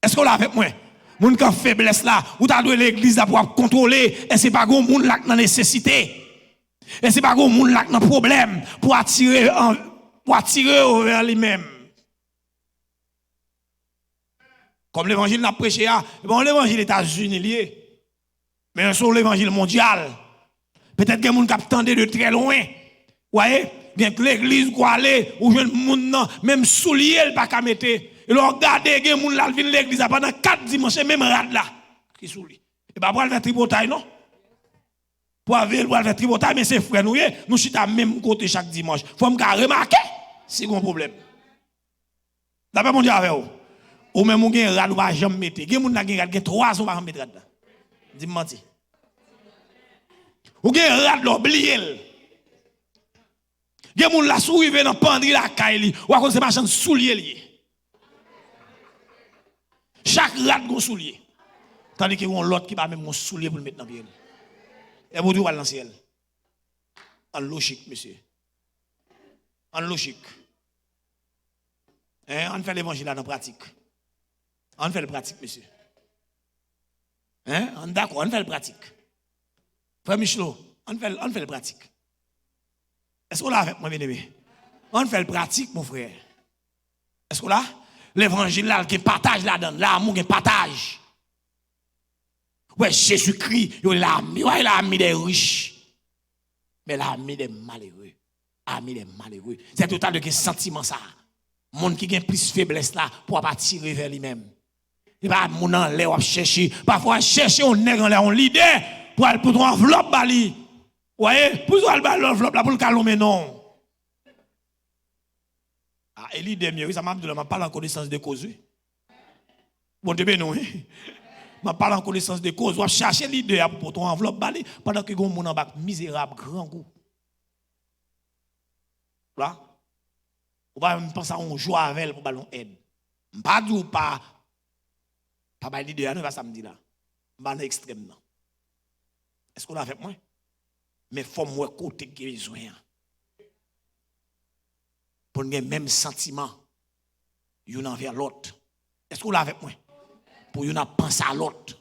Est-ce qu'on l'a avec moi? Moun qui a faiblesse là, ou t'as doué l'église là pour contrôler, et c'est pas gon moun là qui n'a nécessité. Et c'est pas gon moun là qui n'a problème pour attirer vers lui-même. Comme l'évangile n'a prêché, bon, l'évangile États-Unis lié, mais sur l'évangile mondial, peut-être que les gens qui attendent de très loin, vous voyez, bien que l'église quoi aller, ou jeune moun même soulier, il pas qu'à mettre. Et là, regardez, les gens qui viennent l'église pendant 4 dimanches, même rad là, qui soulie. Et bien, pour aller faire tripotaille, non? Pour aller faire tripotaille, mais c'est frère, nous chita même côté chaque dimanche. Il faut me remarquer, c'est un problème. D'après mon Dieu, avec vous. Ou même vous avez un rad, vous ne jamais mettre. Il y a des gens qui ont 3 ans, vous ne mettre rad là. Dis-moi. Vous avez un rad, oubliez. Il y a des gens qui sont arrivés dans le pendri la caille, ou à cause de machin soulier. Chaque rad a un soulier. Tandis qu'il y a l'autre qui va même un soulier pour le mettre dans le pied. Et vous dites, dans le ciel. En logique, monsieur. En logique. On fait l'évangile dans la pratique. On fait le pratique, monsieur. On d'accord, on fait le pratique. Frère Michelot, on fait le pratique. Est-ce qu'on l'a avec moi, bien aimé? On fait le pratique, mon frère. Est-ce qu'on l'a? L'évangile là, qui partage là-dedans, l'amour qui partage. Ouais, Jésus-Christ, il a mis des riches. Mais il a mis des malheureux. Ami des malheureux. C'est total de quel sentiment ça. Monde qui a plus faiblesse là pour pas tirer vers lui-même. Il va mon en l'air chercher. Parfois chercher on nègre en l'air, on leader pour ton enveloppe bali. Vous voyez, pour l'enveloppe là pour le calmer non. Ah, et l'idée mieux, ça m'a dit, je parle en connaissance de cause. Bon, de ben non. Je parle en connaissance de cause. Je vais chercher l'idée pour ton enveloppe balai pendant que mon en bas misérable, grand goût. Là, on va penser à un joie avec elle pour ballon aide. Pas du pas l'idée, non, va samedi là. Pas l'extrême. Est-ce qu'on a avec moi? Mais il faut moi côté qui besoin. Pour le même sentiment, y'en envers l'autre. Est-ce qu'on l'a avec moi? Pour y'en penser à l'autre.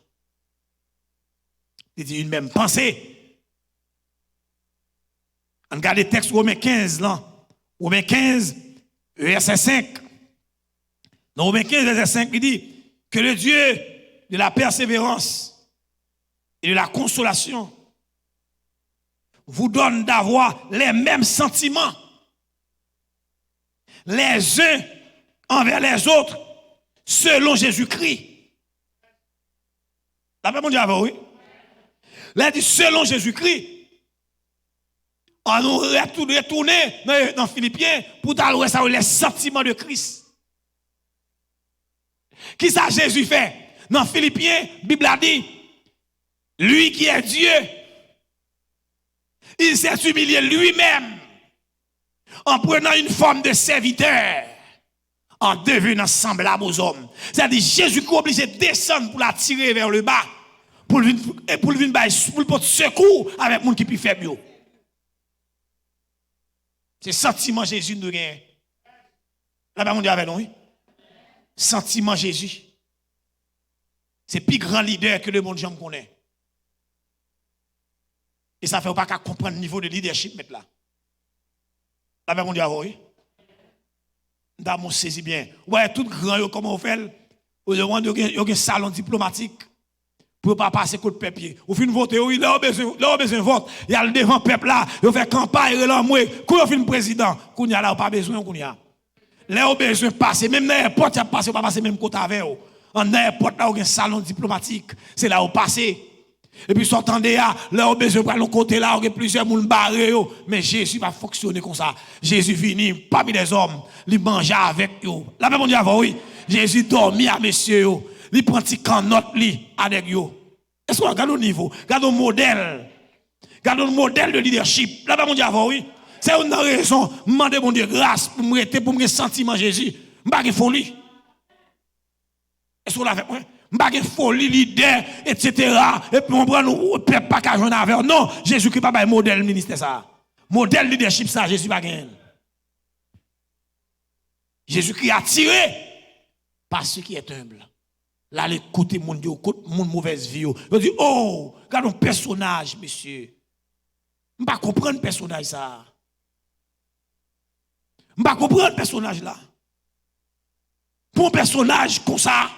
Il dit une même pensée. On regarde le texte Romains 15 là. Romains 15, verset 5. Dans Romains 15, verset 5, il dit que le Dieu de la persévérance et de la consolation vous donne d'avoir les mêmes sentiments les uns envers les autres selon Jésus-Christ. La paix mon Dieu avant, oui. Là, il dit selon Jésus-Christ. On nous retourne dans Philippiens pour t'allouer ça les sentiments de Christ. Qui ça Jésus fait? Dans Philippiens, la Bible a dit, lui qui est Dieu, il s'est humilié lui-même en prenant une forme de serviteur, en devenant semblable aux hommes. C'est-à-dire Jésus qui est obligé de descendre pour l'attirer vers le bas, pour le porter secours avec les gens qui sont plus faibles. C'est sentiment Jésus nous gagne. Là-bas, on dit avec nous, oui. Sentiment Jésus. C'est le plus grand leader que le monde j'aime connaît. Et ça ne fait pas qu'à comprendre le niveau de leadership maintenant là. Là-bas, on dit avec oui. Nous avons saisi bien. Ouais, tout grand, comment on fait? Ou demande un salon diplomatique pour pas passer coup de papier. Ou fin voter, oui, là, on besoin vote. Il y a le devant peuple là, il fait campagne, et là, moi, quand on fin président, qu'on y a là, pas besoin, qu'on y a. Là, on besoin passer, même dans l'airport, il y a passé, pas passer même côté avec eux. En airport, là, on a un salon diplomatique, c'est là où passer. Et puis, s'entendez là, là, on besoin de l'autre côté là, on a plusieurs moules barrés, mais Jésus va fonctionner comme ça. Jésus vini parmi les hommes, il mange avec eux. La même on dit avant, oui. Jésus dormit à messieurs, il prend petit canotte avec eux. Est-ce qu'on regarde au niveau, regarde au modèle, regarde le modèle de leadership. La même on dit avant, oui. C'est une raison, demander mon Dieu grâce pour me rester, pour me sentir Jésus. Je ne suis pas folie. Est-ce qu'on l'a fait? Je ne suis pas folie, leader, etc. Et puis on prend nous, peuple pas qu'à jouer avec. Non, Jésus-Christ n'est pas un modèle ministère ça. Modèle leadership ça, Jésus pas gagné. Jésus-Christ a tiré par ce qui est humble. Là, les côtés mon Dieu, mon mauvaise vie. Il dit, oh, regarde un personnage, monsieur. Je ne peux pas comprendre le personnage ça. Je ne peux pas comprendre le personnage là. Pour un personnage comme ça,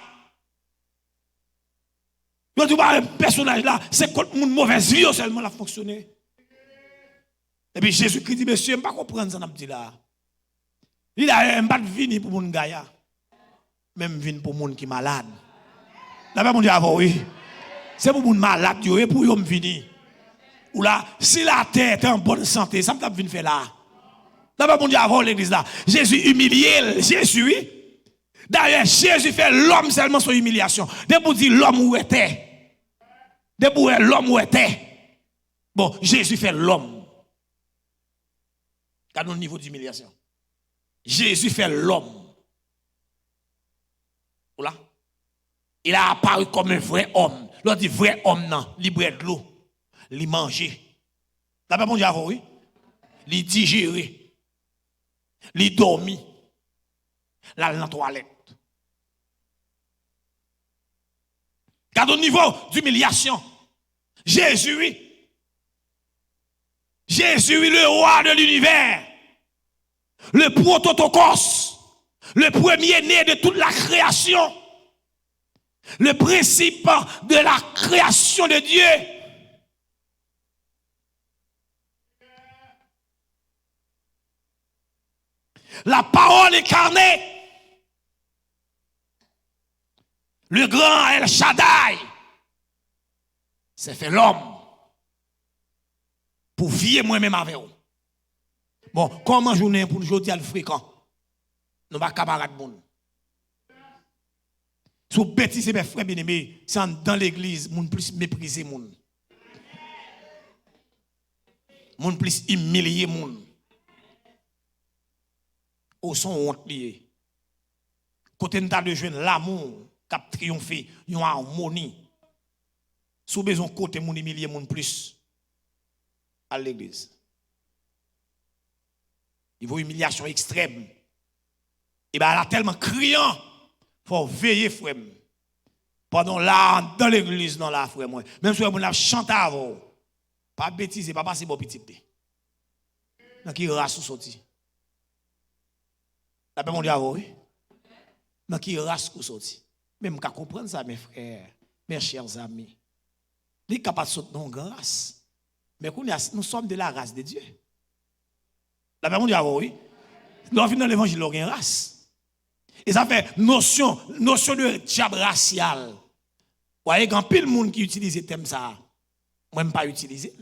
je dis, un personnage là, c'est contre une mauvaise vie seulement la fonctionner. Et puis Jésus-Christ dit, monsieur, je ne peux pas comprendre ça, là. Il a un pas vini pour mon gars, même vini pour mon qui est malade. Là, mon Dieu, oui. C'est pour mon malade, et pour yon vini. Ou là, si la terre est en bonne santé, ça me tape venir faire là. Là, mon Dieu, avant l'église là. Jésus humilié, Jésus, oui. D'ailleurs, Jésus fait l'homme seulement son humiliation. Dès pour dire l'homme où était. Dès pour l'homme où était. Bon, Jésus fait l'homme. Regardons le niveau d'humiliation. Jésus fait l'homme. Voilà. Il a apparu comme un vrai homme. L'on dit vrai homme, non. Il boit de l'eau. Il mange. Là, mon Dieu, oui. Il digère. Il dormi. Là, dans la toilette. Car au niveau d'humiliation, Jésus, le roi de l'univers, le prototokos, le premier-né de toute la création, le principe de la création de Dieu. La parole incarnée, le grand El Shaddai, c'est fait l'homme pour vivre moi-même avec vous. Bon, comment journée pour aujourd'hui à le fréquent? Nous pas camarades moun. Sous bêtise mes frères bien-aimés, c'est dans l'église moun plus mépriser moun. Moun plus humilier moun. Au son honte lié. Côté nous de joindre l'amour cap triompher, une harmonie. Sous besoin côté moun humilier moun plus à l'église. Il faut humiliation extrême. Et bien, elle a tellement criant, il faut veiller, frère. Pendant là, dans l'église, dans la frère, moi. Même si on a chanté avant, pas bêtise, pas passer bon petit. Dans qui race ou sorti. La paix, mon Dieu, oui. Dans qui race ou sorti. Même qu'à comprendre ça, mes frères, mes chers amis. Il est capable de sortir dans grâce. Mais nous sommes de la race de Dieu. La paix, mon Dieu, oui. Nous venons dans l'évangile, nous avons une race. Et ça fait notion de diable racial. Vous voyez, quand pile de monde qui utilise ce thème, ça, moi, je pas utiliser.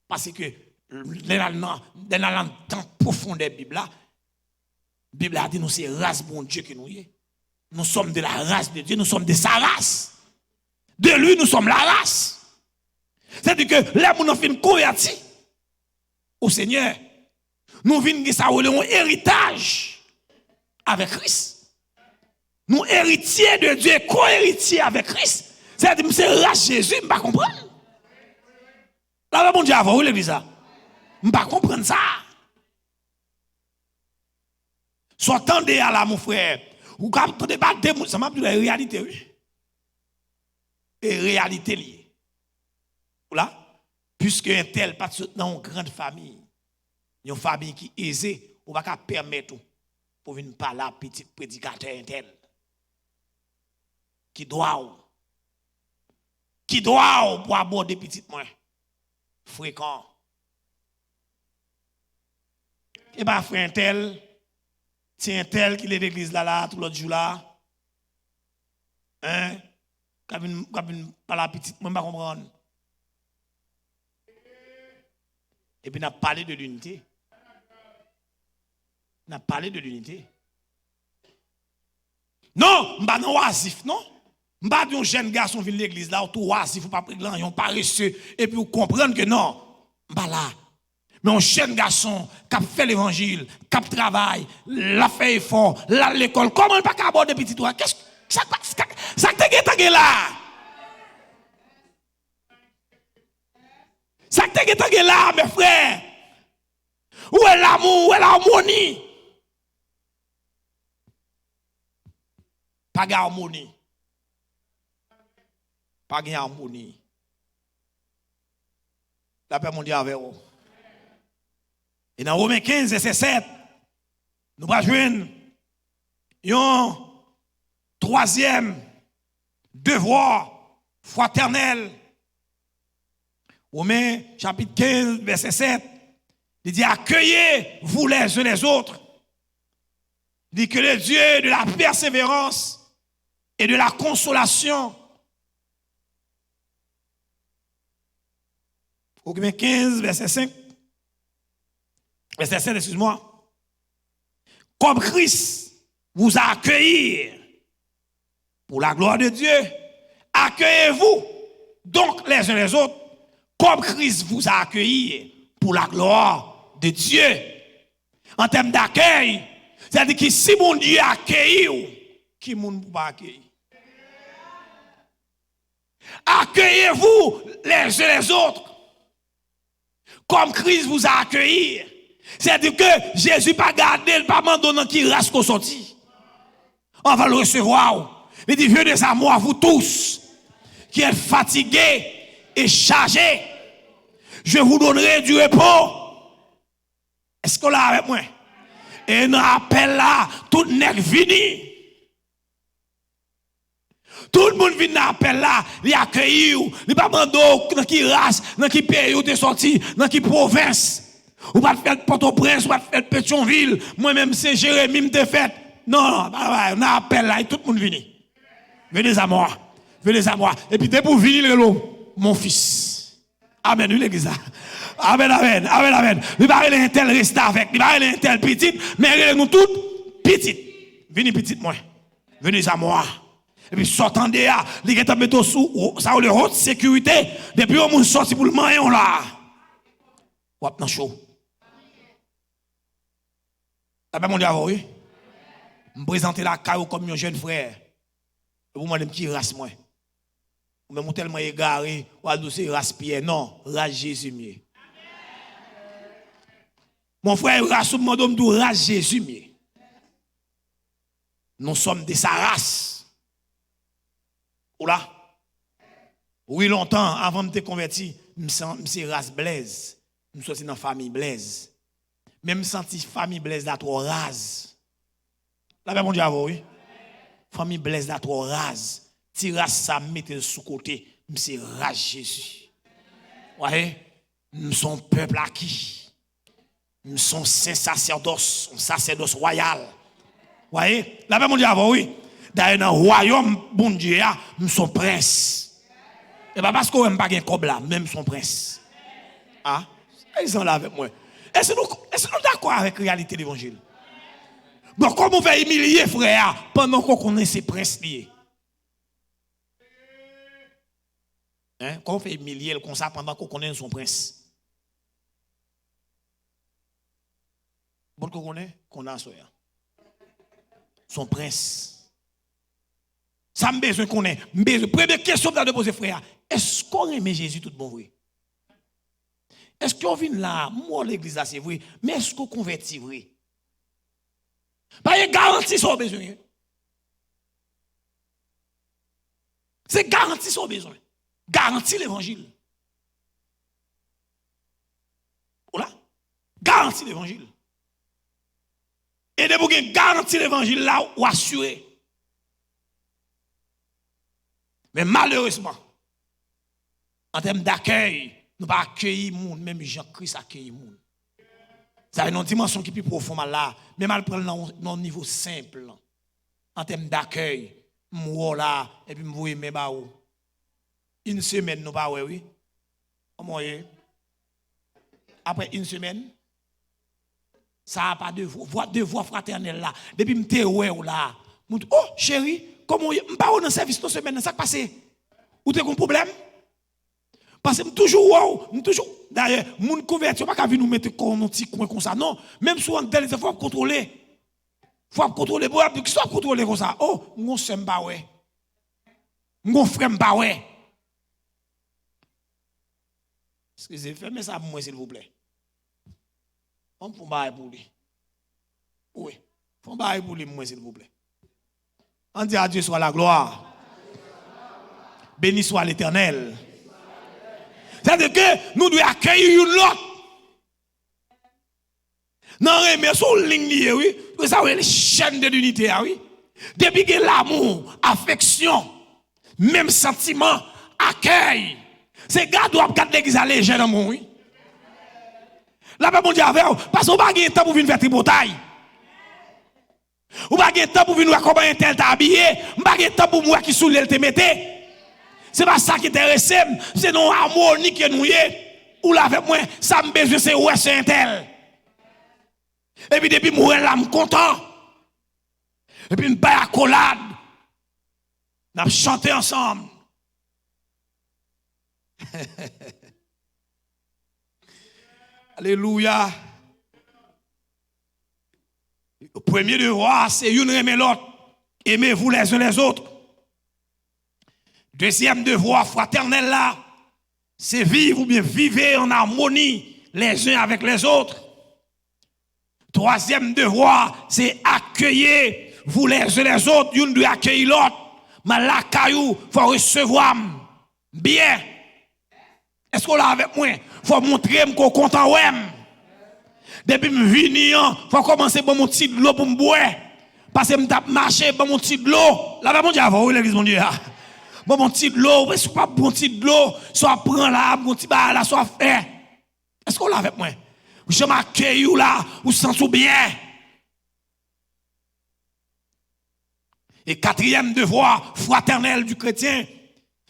Parce que, dans la temps profond de la Bible, la Bible a dit nous, c'est race bon Dieu que nous y est. Nous sommes de la race de Dieu, nous sommes de sa race. De lui, nous sommes la race. C'est-à-dire que là, nous sommes convertis au Seigneur. Nous venons ça un héritage avec Christ. Nous héritiers de Dieu, co-héritiers avec Christ. C'est-à-dire que c'est race Jésus, je ne comprends pas. Là, mon Dieu, avant, l'église, je ne comprends pas comprendre ça. Soit tendez à là, mon frère. Ou quand vous débattez, ça m'a dit la réalité, oui. Et réalité liée. Voilà. Puisque un tel pas dans une grande famille, une famille qui est aisée, on ne va pas permettre pour venir parler à petit prédicateur intel. qui doit pour aborder petit moins fréquent. Et pas frère un tel, c'est un tel qui est l'église là tout l'autre jour là. Hein? Quand par la petite, moi, je ne comprends pas. Et puis, on a parlé de l'unité. On a parlé de l'unité. Non, je ne suis pas oisif, non. Je ne suis pas un jeune garçon qui vient de l'église là, tout oisif, pas préglant, paresseux, et puis vous comprenez que non, je ne suis pas là. Mais un jeune garçon qui a fait l'évangile, qui a travaillé, l'a fait effort, l'a à l'école, comment il pas qu'à aborder petit toi? Qu'est-ce que ça t'est là? Ça t'est là, mes frères? Où est l'amour? Où est l'harmonie? Pas d'harmonie. Pas d'harmonie. La paix mondiale avec vous. Et dans Romains 15, verset 7, nous allons jouer un troisième devoir fraternel. Romains chapitre 15, verset 7, il dit accueillez-vous les uns les autres. Il dit que le Dieu de la persévérance et de la consolation. Romains 15, verset 5. Verset 7, excuse-moi. Comme Christ vous a accueilli pour la gloire de Dieu, accueillez-vous donc les uns les autres comme Christ vous a accueilli pour la gloire de Dieu. En termes d'accueil, c'est-à-dire que si mon Dieu accueille, qui ne peut pas accueillir? Accueillez-vous les uns les autres comme Christ vous a accueilli. C'est-à-dire que Jésus n'a pas gardé, il n'a pas mandé qui race qu'on sortit. On va le recevoir. Il dit, vieux des amours à vous tous, qui êtes fatigués et chargés, je vous donnerai du repos. Est-ce qu'on l'a avec moi? Et nous appelle là, tout n'est vini. Tout le monde vient appel là, il accueille, il pas mandé dans qui race, dans qui pays où tu es sorti, dans qui province. Ou pas faire Port-au-Prince, ou pas faire Pétionville, moi-même c'est Jérémie me fait. Non, on a appel là et tout le monde vient. Venez à moi. Venez à moi. Et puis dès pour venir mon fils. Amen, l'église. Amen, amen, amen, amen. Il va aller un tel rester avec, il va aller un tel petit, mais nous toutes petites. Venez petite moi. Venez à moi. Et puis sortant de là, il est mettre sous ça le haute sécurité depuis on sorti pour le maillon là. Ou dans chaud. Ça va mon diable oui. Me présenter la caillou comme un jeune frère. Vous m'avez qui race moi. Vous m'avez tellement égaré ou à dossier race Pierre non, race Jésus mieux. Mon frère race me demande de race Jésus mieux. Nous sommes de sa race. Oula. Oui, longtemps, avant de me convertir, je me race Blaise. Je me suis dans la famille Blaise. Même senti famille Blaise là trop rase. Là, mon Dieu, oui. Famille Blaise là trop rase. Si race ça mette sous côté, je suis race Jésus. Ouais. Nous sommes peuple acquis. Nous sommes saint sacerdoce, un sacerdoce royal. Voyez? Là, mon Dieu, oui. D'ailleurs, dans le royaume, bon Dieu, nous sommes princes. Et pas parce qu'on n'aime pas un cob là, même son prince. Ah? Ils sont là avec moi. Est-ce que nous sommes d'accord avec la réalité de l'évangile? Bon, comment on va humilier, frère, pendant qu'on connaît ces princes liés? Hein? Comment on fait humilier comme ça pendant qu'on connaît son prince? Bon, qu'on connaît? Qu'on a son prince. Ça me besoin qu'on ait. Première question que vous poser, frère. Est-ce qu'on aime Jésus tout bon vrai? Est-ce qu'on vient là, moi l'église là c'est vrai, mais est-ce qu'on convertit vrai? Pas une garantie sur besoin. C'est garantie sur besoin. Garantie l'évangile. Voilà. Garantie l'évangile. Et de vous garantir l'évangile là ou assurer. Mais malheureusement, en termes d'accueil, nous ne pas accueillir le monde, même Jean-Christ accueille le monde. Ça a une dimension qui est plus profonde là, mais mal prendre dans un niveau simple. En termes d'accueil, moi là, et puis vous aimez bah où. Une semaine, nous pas oui. Comment est? Après une semaine, ça n'a pas de voix fraternelle là. Depuis que je suis là, je dis, oh chérie, comment je ne suis pas dans le service cette semaine, ça passe? Ou tu as un problème? Parce que toujours, d'ailleurs, mon converti, pas qu'à venir nous mettre un petit coin comme ça. Non, même si on tel, il faut contrôler. Il faut contrôler. Qui soit contrôler comme ça? Oh, mon frère pas ouais. Mon frère pas ouais. Excusez, fermez ça pour moi, s'il vous plaît. On peut pas pour lui. Oui, faut pas pour lui, moi, s'il vous plaît. On dit à Dieu soit la gloire. Béni soit l'Éternel. C'est-à-dire que nous devons accueillir l'autre. Non, mais sur ligne, oui. Ça, c'est les chaînes de l'unité, oui. Depuis que l'amour, affection, même sentiment, accueil, ces gars doivent garder l'église à l'échelle dans mon oui. Là, mon Dieu, parce qu'on n'a pas de temps pour venir faire tripotaille. On n'a pas de temps pour venir voir comment un tel t'a habillé. On n'a pas de temps pour moi qui soule le te mette. C'est pas ça qui intéresse, c'est non harmonie que nous y est. Ou là avec moi, ça me besoin c'est ouais c'est un tel. Et puis depuis moi là, je suis content. Et puis je vais à collade. On a chanté ensemble. Alléluia. Le premier devoir, c'est une aimer l'autre. Aimez-vous les uns les autres. Deuxième devoir fraternel là, c'est vivre ou bien vivre en harmonie les uns avec les autres. Troisième devoir, c'est accueillir vous les uns les autres, une doit accueillir l'autre. Mais la caillou, faut recevoir bien. Est-ce qu'on l'a avec moi? Faut montrer qu'on est content ouais. Depuis que je viens, faut commencer par mon petit de l'eau pour me boire. Parce que je tape marcher par mon petit de l'eau. Là-bas, mon Dieu, oui, l'église, mon Dieu. Bon, mon petit de l'eau, soit bon petit de l'eau, soit prend là, mon petit bar là, soit fait. Est-ce qu'on l'a avec moi? Je m'accueille là, ou sens bien. Et quatrième devoir fraternel du chrétien,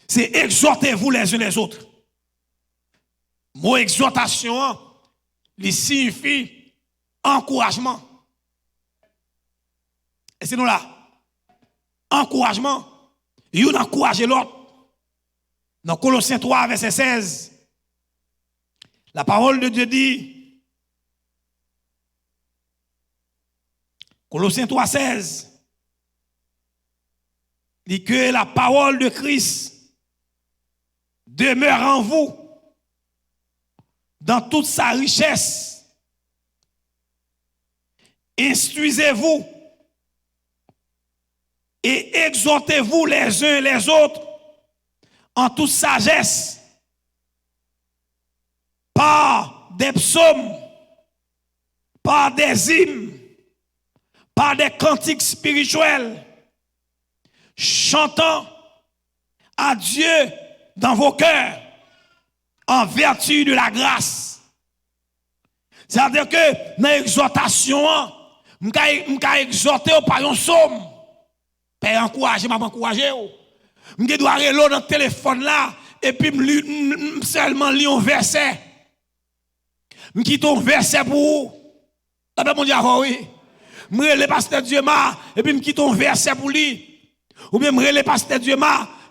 c'est exhortez-vous les uns les autres. Mot exhortation, il signifie encouragement. Et c'est nous là. Encouragement. Il encourage l'autre. Dans Colossiens 3, verset 16, la parole de Dieu dit, Colossiens 3, 16, dit que la parole de Christ demeure en vous dans toute sa richesse. Instruisez-vous et exhortez-vous les uns les autres en toute sagesse par des psaumes, par des hymnes, par des cantiques spirituels, chantant à Dieu dans vos cœurs en vertu de la grâce. C'est-à-dire que dans l'exhortation, je vais exhorter par un psaume. Père, encouragez, m'a encouragé. Je dois aller dans le téléphone là, et puis seulement lire un verset. Je quitte un verset pour vous. Là, mon Dieu, oui. Je relève pasteur Dieu, et puis je quitte un verset pour lui. Ou bien je relève pasteur Dieu,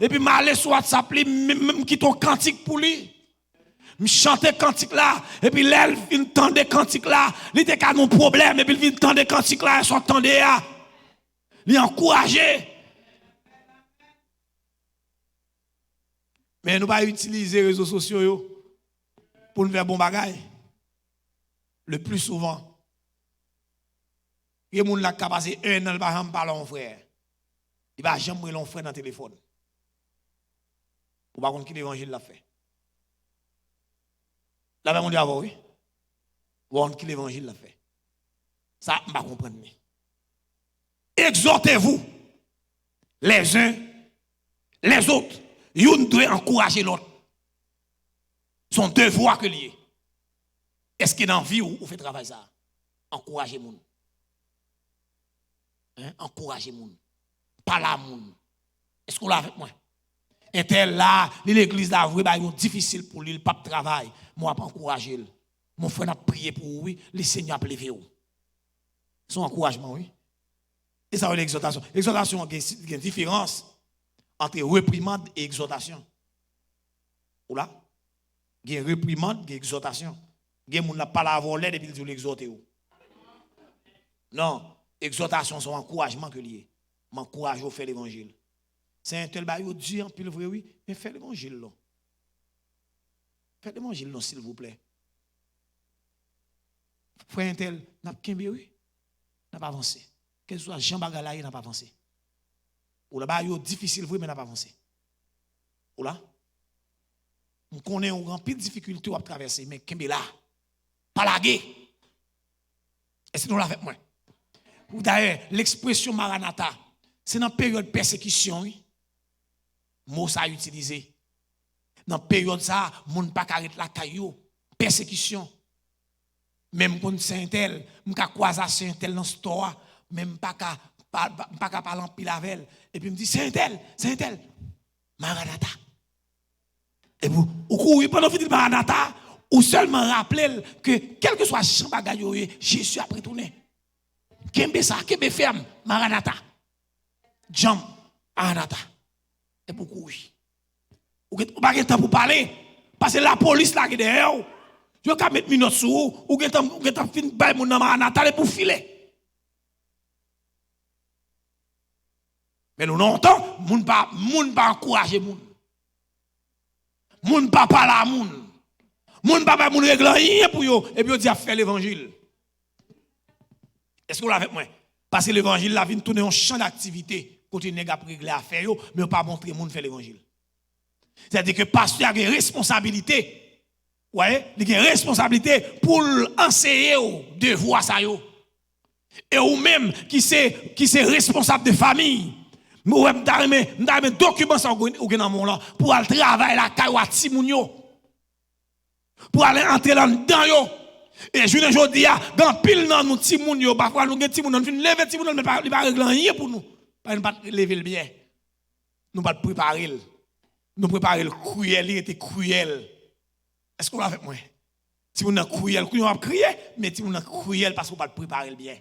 et puis je aller sur WhatsApp, je quitte un cantique pour lui. Je chante cantique là, et puis l'elle vient entendre cantique là. Il était qu'à mon problème, et puis il vient entendre cantique là, et soit entendé là. Il encouragé. Mais nous ne pas utiliser les réseaux sociaux pour nous faire bon bagage. Le plus souvent. Il y a des gens qui ont passé un an, par exemple, parler à un frère. Il va jamais parler à un frère dans le téléphone. Pour ne pas contre qui l'évangile l'a fait. Là, on dit avant, oui. Pour qui l'évangile l'a fait. Ça, je ne vais pas comprendre. Exhortez-vous les uns Les autres, ils doivent encourager l'autre. Son devoir que lié. Est-ce qu'il y a envie ou fait travail ça? Encourager les gens. Encourager les gens. Parler à les gens. Est-ce qu'on l'a avec moi? Et tel là, l'église là, c'est difficile pour lui, le pape travail. Moi, je encourager. Mon frère a prié pour lui, le Seigneur a levé. Son encouragement, oui. Et ça, c'est l'exhortation. L'exhortation, il y a une différence entre réprimande et exhortation. Ou là? Il y a une réprimande et exhortation. Il y a des gens qui n'ont pas la volée depuis qu'ils l'exhortent. Non, exhortation, c'est un encouragement que lié. M'encourage à faire l'évangile. C'est un tel bail Dieu en pile vrai oui, mais fais l'évangile là. Fais l'évangile là s'il vous plaît. Frère un tel n'a pas oui, n'a pas avancé. Quel soit Jean Bagalaï n'a pas avancé. Ou là bail difficile vrai mais n'a pas avancé. Ou là on connaît une grande difficulté à traverser mais kembe là pas laguer. Est-ce que nous l'avons avec moi? D'ailleurs, l'expression Maranatha, c'est dans la période de persécution, oui. Mot ça utilisé. Dans la période ça, moun pas arrêter la caillou, persécution. Même quand c'est un tel, m'ka croiser c'est un tel dans store, même pas parler en pile avec elle. Et puis me dit c'est un tel. Maranatha. Et vous courez pendant que vous dites Maranatha, ou seulement rappeler que quel que soit champ bagaille, Jésus a retourné. Kembe ça, kembe ferme, Maranatha. Jump, Maranatha. Et pour courir. Ou pas de temps pour parler. Parce que la police là qui est derrière, je vais mettre minutes sur vous, ou que fin bail mon nom Maranatha pour filer. Mais nous n'entendons, moun pas encourager moun. Moun pas parler à moun. Moun pas moun régler rien pour yo et puis on dit à faire l'évangile. Est-ce que vous l'avez avec moi? Parce que l'évangile la vient tourner un champ d'activité côté nèg a régler affaire yo mais on pas montrer moun faire l'évangile. C'est-à-dire que pasteur a une responsabilité. Ouais, il a une responsabilité pour enseigner au devoir ça yo. Et ou même qui c'est responsable de famille. Moi m'dame document ça ou dans mon là pour aller travailler la caille ti moun yo. Pour aller entrer là dedans yo. Et je ne dis pas, dans pile dans nous ti moun yo, parfois nous ti moun on fin lever ti moun mais pas régler rien pour nous. Pas lever le bien. Nous pas préparer. Nous préparer le cruel, il était cruel. Est-ce qu'on l'a avec moi? Si vous n'avez cruel, vous avez crié, mais si vous n'avez cruel parce que vous pas préparer le bien.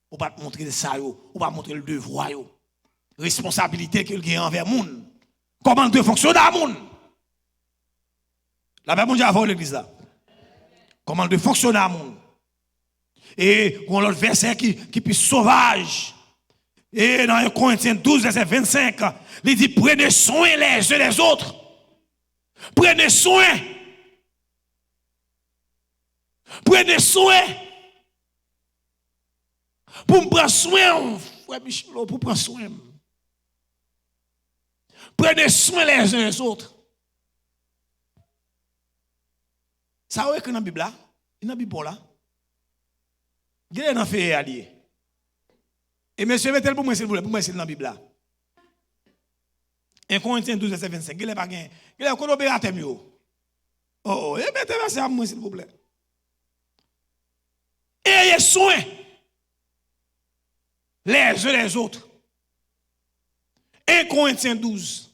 Vous pas montrer ça yo, vous pas montrer le devoir yo. Responsabilité qu'il y a envers moun. Comment de fonctionner à moun? La Bible dit avant l'église là. Comment de fonctionner à moun. Et on l'autre verset qui plus sauvage. Et dans 1 Corinthiens 12 verset 25, il dit prenez soin les uns des autres. Prenez soin. Prenez soin. Pour me prendre soin, frère Michel, pour prendre soin. Prenez soin les uns des autres. Ça va écrit dans la Bible là, dans la Bible là. Il y a un fait allié. Et monsieur, mettez-le pour moi, s'il vous plaît, pour moi, c'est dans la Bible là. 1 Corinthiens 12, verset 25. Il n'y a pas gain. Il y a un opérateur mieux. Oh, et mettez-le ça à moi, s'il vous plaît. Ayez soin les uns les autres. 1 Corinthiens 12,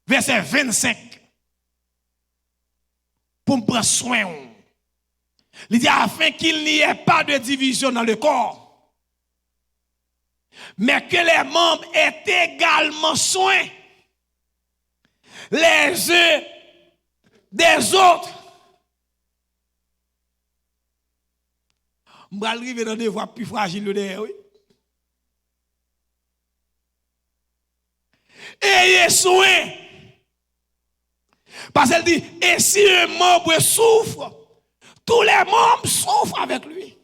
verset 25. Pour me prendre soin. Il dit afin qu'il n'y ait pas de division dans le corps, mais que les membres aient également soin les uns des autres. Je vais arriver dans des voies plus fragiles derrière, oui. Ayez soin. Parce qu'elle dit, et si un membre souffre, tous les membres souffrent avec lui.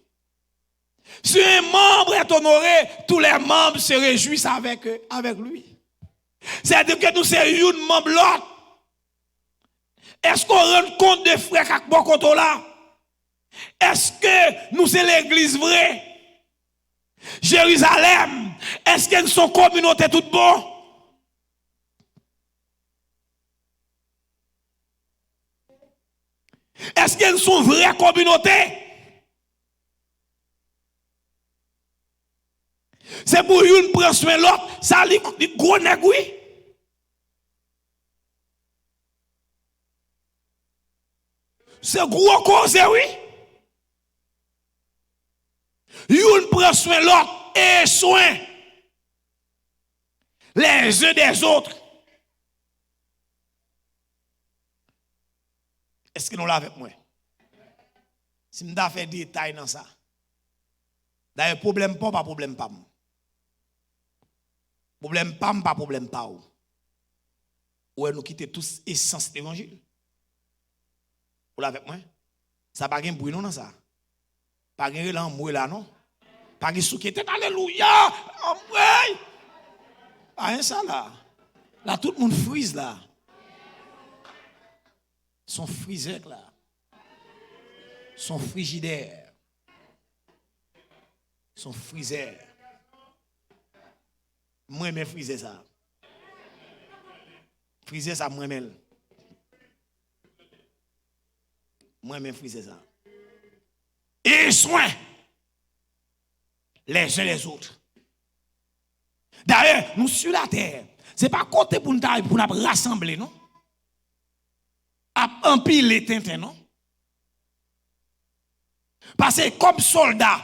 Si un membre est honoré, tous les membres se réjouissent avec lui. C'est-à-dire que nous sommes un membre l'autre. Est-ce qu'on rend compte des frères qui sont là? Est-ce que nous sommes l'église vraie? Jérusalem, est-ce que nous sommes communauté tout bon? Est-ce qu'elles sont vraies communautés? C'est pour une prendre soin l'autre, ça li gros nèg oui. C'est gros cause oui. Une prend soin l'autre et soin les uns des autres. Est-ce que nous l'avons avec moi? Si nous avons fait des détails dans ça. D'ailleurs, problème pas problème pas. Problème pas problème pas. Ou nous quitter tous essence de l'évangile. Vous l'avez avec moi? Ça pas gain bruit non dans ça. Pas gain là en là non. Pas gain sou qui était alléluia. Ouais. Pas ça là. Là tout le monde frise là. Son friseur là. Son frigidaire. Son friseur. Moi même friser ça. Friser ça moi même. Moi même friser ça. Et soin les uns les autres. D'ailleurs, nous sur la terre, c'est pas côté pour nous rassembler non. À empiler tintin non. Parce que comme soldat,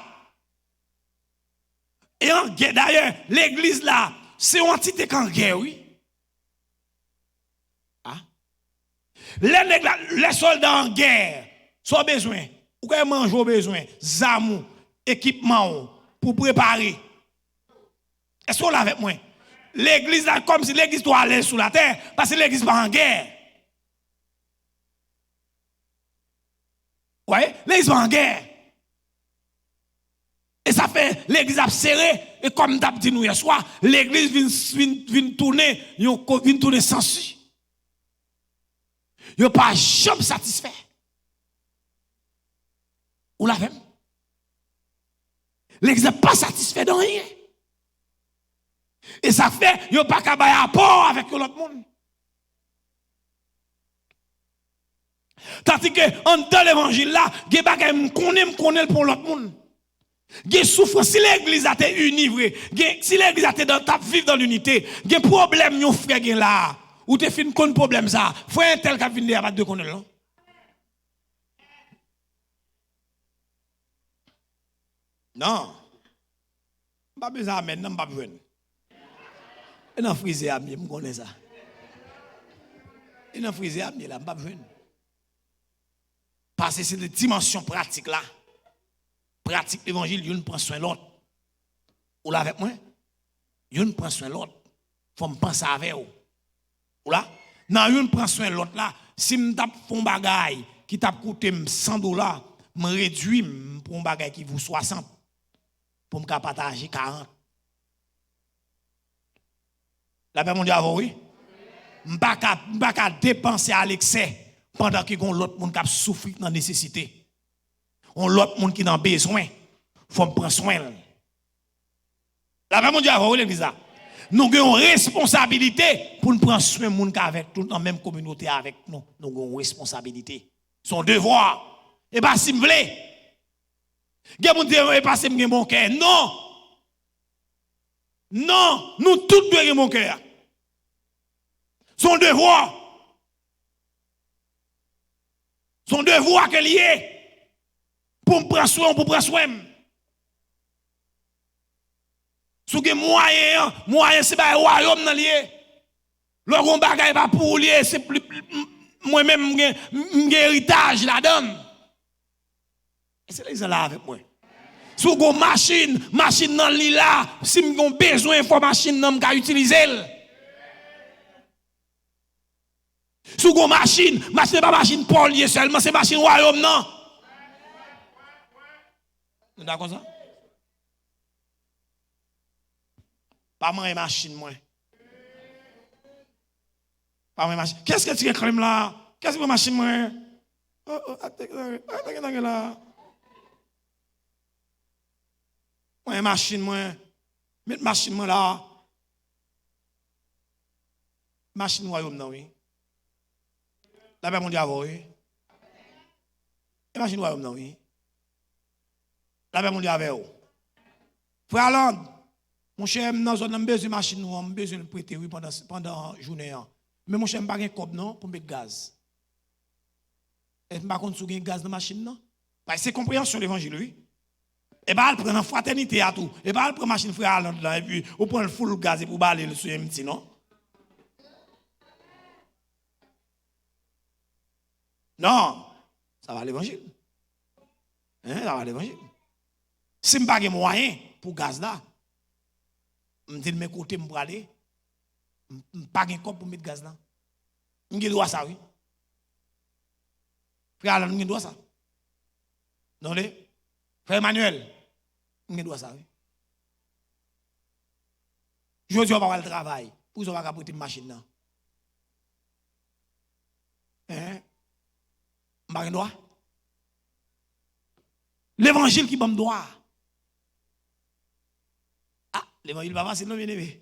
et d'ailleurs, l'église là, c'est une entité en guerre, oui. Ah. Les soldats en guerre, sont besoin, ou qu'ils mangent au besoin, zamou, équipement pour préparer. Est-ce qu'on l'a avec moi? L'église là, comme si l'église doit aller sous la terre, parce que l'église pas en guerre. Ouais, l'église pas en guerre. Et ça fait l'église a serré et comme d'hab dit nous hier soir, l'église vient tourner sans suite. Yo pas jamais satisfait. Ou la même. L'église n'est pas satisfait de rien. Et ça fait yo pas capable rapport avec l'autre monde. Tandis que dans l'évangile là, ge bagay m'konne pour l'autre monde. Gen souffrance si l'église a été unie vrai, si l'église a été dans ta vivre dans l'unité, gen problème yon frère gen là, ou te fin kon problème ça, frère tel ka vinn de pas de connaître non. Non. Pas besoin amen, non pas besoin. Et non frisé ami, me connais ça. Et non frisé ami là, pas besoin. Parce que c'est des dimensions pratiques là. Pratique l'évangile, une prend soin l'autre. Ou là avec moi? Une prend soin l'autre. Faut me penser avec vous. Ou là? Non, une prend soin l'autre là. Si me tape font bagay qui t'a coûté $100, me réduit pour un bagay qui vaut 60 pour me partager 40. La paix mondiale oui. M'pas dépenser à l'excès pendant que l'autre monde qui souffre dans la nécessité. On l'autre monde qui a besoin, faut me prendre soin. La paix mondiale oui l'église là. Nous avons une responsabilité pour nous prendre soin de monde avec tout dans la même communauté avec nous. Nous avons une responsabilité. Son devoir. Et pas si vous voulez. Gen moun dit et pas si m'gen bon cœur. Non. Non, nous tous devons mon cœur. Son devoir. Son devoir qu'elle y est. Pour me prendre soin, pour prendre soin. Si vous avez moyen, c'est pas un royaume dans lié. Le grand bagage pas pour lié, c'est plus moi-même j'ai héritage là-dedans. Et c'est là avec moi. Si vous avez machine dans l'île là, si vous avez besoin de machine, vous pouvez utiliser. Si vous avez machine n'est pas machine pour lier seulement, c'est machine royaume, non? Vous d'accord ça? Pas moi machine, moi. Pas moi machine. Qu'est-ce que tu réclames là? Qu'est-ce que machine, moi? Attends là. Moi machine, moi. Mettre machine, moi là. Machine royaume, non, oui. La paix mondiale, oui. Imagine moi non oui. La paix mon Dieu avec vous. Frère Aland, mon cher, dans zone on besoin de machine on besoin de prêter oui pendant journée. Mais mon cher, pas gain cob non pour mettre gaz. Est-ce pas contre sou gain gaz dans machine non? Parce que c'est compréhension l'évangile oui. Et bah elle prend en fraternité à tout. Et bah elle prend machine frère Aland là et puis on prend le full gaz et pour baler le sur un petit non? Non, ça va l'évangile. Hein, ça va l'évangile. Si je n'ai pas de moyen pour gaz là, je dis de mes côtés, je vais aller. Je n'ai pas de corps pour mettre gaz là. Je dois ça, oui. Frère Alain, je dois ça. Non, frère Emmanuel, je dois ça, oui. Je dis, on va avoir le travail. Pour ça, on va apporter une machine là. Hein? Je n'ai pas de droit. L'évangile qui me droit. Ah, l'évangile va facile, non, bien aimé.